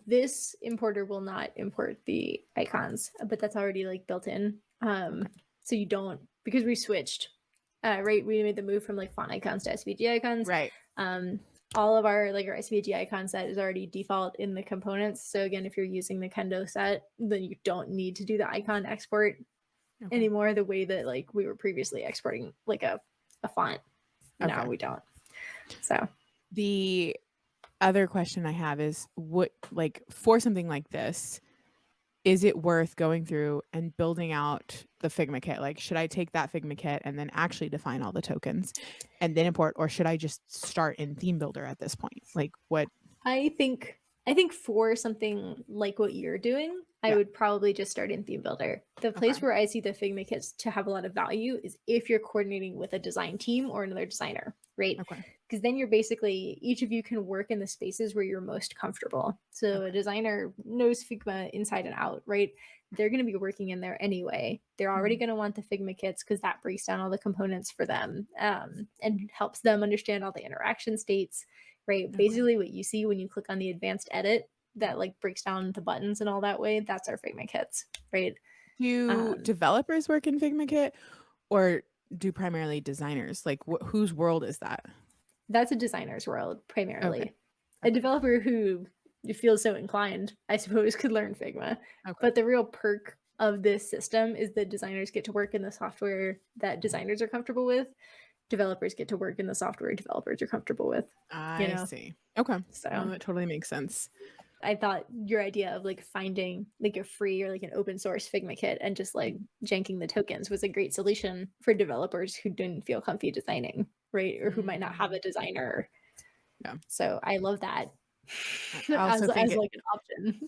S2: This importer will not import the icons, but that's already like built in. So you don't, because we switched, right? We made the move from like font icons to SVG icons.
S1: Right.
S2: All of our like our SVG icon set is already default in the components. So again, if you're using the Kendo set, then you don't need to do the icon export anymore the way that like we were previously exporting like a font. Now we don't. So
S1: the other question I have is what, like for something like this, is it worth going through and building out the Figma kit? Like, should I take that Figma kit and then actually define all the tokens and then import, or should I just start in ThemeBuilder at this point? Like what?
S2: I think for something like what you're doing, I would probably just start in ThemeBuilder. The place where I see the Figma kits to have a lot of value is if you're coordinating with a design team or another designer, right? Because then you're basically, each of you can work in the spaces where you're most comfortable. So a designer knows Figma inside and out, right? They're going to be working in there anyway. They're already going to want the Figma kits because that breaks down all the components for them and helps them understand all the interaction states, right? Basically what you see when you click on the advanced edit that like breaks down the buttons and all that way, that's our Figma kits, right?
S1: Do developers work in Figma kit or do primarily designers? Like whose world is that?
S2: That's a designer's world primarily. A developer who feels so inclined, I suppose, could learn Figma. But the real perk of this system is that designers get to work in the software that designers are comfortable with. Developers get to work in the software developers are comfortable with.
S1: I see. Okay.
S2: So
S1: that totally makes sense.
S2: I thought your idea of like finding like a free or like an open source Figma kit and just like janking the tokens was a great solution for developers who didn't feel comfy designing, right? Or who might not have a designer.
S1: Yeah.
S2: So I love that
S1: as like
S2: an option.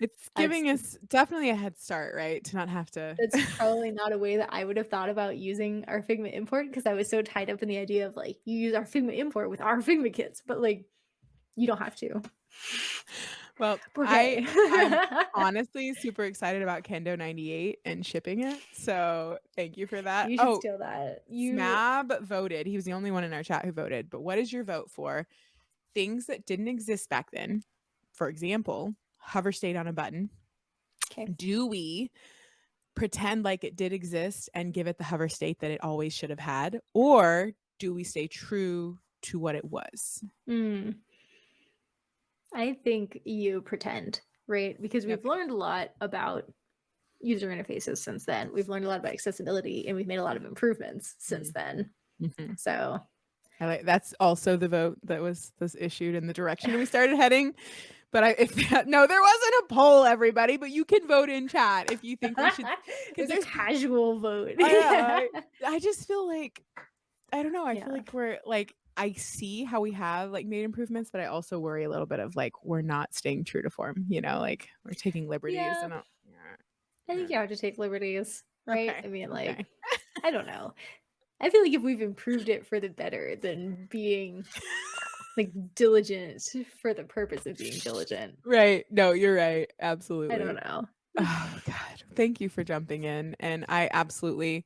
S1: It's giving us definitely a head start, right? To not have to.
S2: It's probably not a way that I would have thought about using our Figma import because I was so tied up in the idea of like you use our Figma import with our Figma kits, but like you don't have to.
S1: Well, I'm honestly super excited about Kendo 98 and shipping it. So thank you for that.
S2: You should steal that.
S1: Smab voted. He was the only one in our chat who voted. But what is your vote for things that didn't exist back then? For example, hover state on a button. Do we pretend like it did exist and give it the hover state that it always should have had? Or do we stay true to what it was?
S2: I think you pretend, right? Because we've
S1: Okay.
S2: learned a lot about user interfaces since then. We've learned a lot about accessibility, and we've made a lot of improvements since then.
S1: Mhm.
S2: So
S1: That's also the vote that was issued in the direction we started heading. But no, there wasn't a poll, everybody, but you can vote in chat if you think we should, because
S2: it's a
S1: there's
S2: casual vote.
S1: I just feel like, I don't know. I feel
S2: Yeah.
S1: like we're like, I see how we have like made improvements, but I also worry a little bit of like we're not staying true to form. Like we're taking liberties
S2: Yeah.
S1: and
S2: I think you have to take liberties, right?
S1: okay,
S2: I mean,
S1: okay,
S2: like, I don't know. I feel like if we've improved it for the better than being like diligent for the purpose of being diligent.
S1: right. No, you're right.
S2: I don't
S1: Absolutely.
S2: know.
S1: Oh God, thank you for jumping in, and I absolutely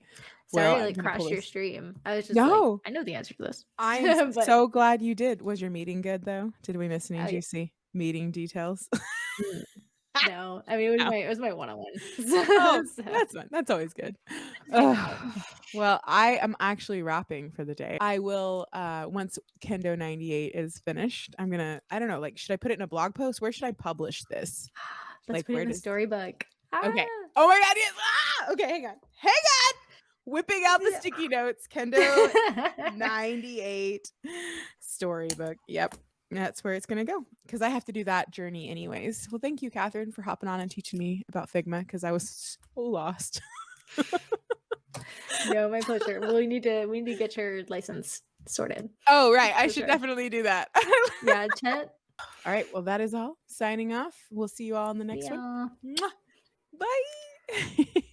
S1: will.
S2: Sorry to
S1: I'm
S2: like
S1: gonna pull
S2: crash your
S1: this.
S2: stream. I was just like,
S1: No,
S2: I know the answer to this.
S1: I am
S2: But
S1: so glad you did. Was your meeting good though? Did we miss any
S2: oh yeah.
S1: juicy meeting details?
S2: Mm. No, I mean
S1: No.
S2: it was my one-on-one.
S1: Oh,
S2: So,
S1: that's fine. That's always good.
S2: I know.
S1: Well, I am actually wrapping for the day. I will once Kendo 98 is finished, I don't know, like should I put it in a blog post? Where should I publish this?
S2: Let's
S1: Like
S2: put it
S1: where
S2: in the
S1: does
S2: storybook.
S1: Okay. Oh my god, yes. Okay, hang on. Hang on. Whipping out the
S2: Yeah.
S1: sticky notes. Kendo 98 storybook. Yep. That's where it's going to go because I have to do that journey anyways. Well, thank you, Kathryn, for hopping on and teaching me about Figma because I was so lost.
S2: No, my pleasure. Well, we need to get your license sorted.
S1: Oh, right. I
S2: For
S1: should
S2: sure.
S1: definitely do that.
S2: Yeah, chat.
S1: All right. Well, that is all. Signing off. We'll see you all in the next one.
S2: Yeah.
S1: Mwah. Bye.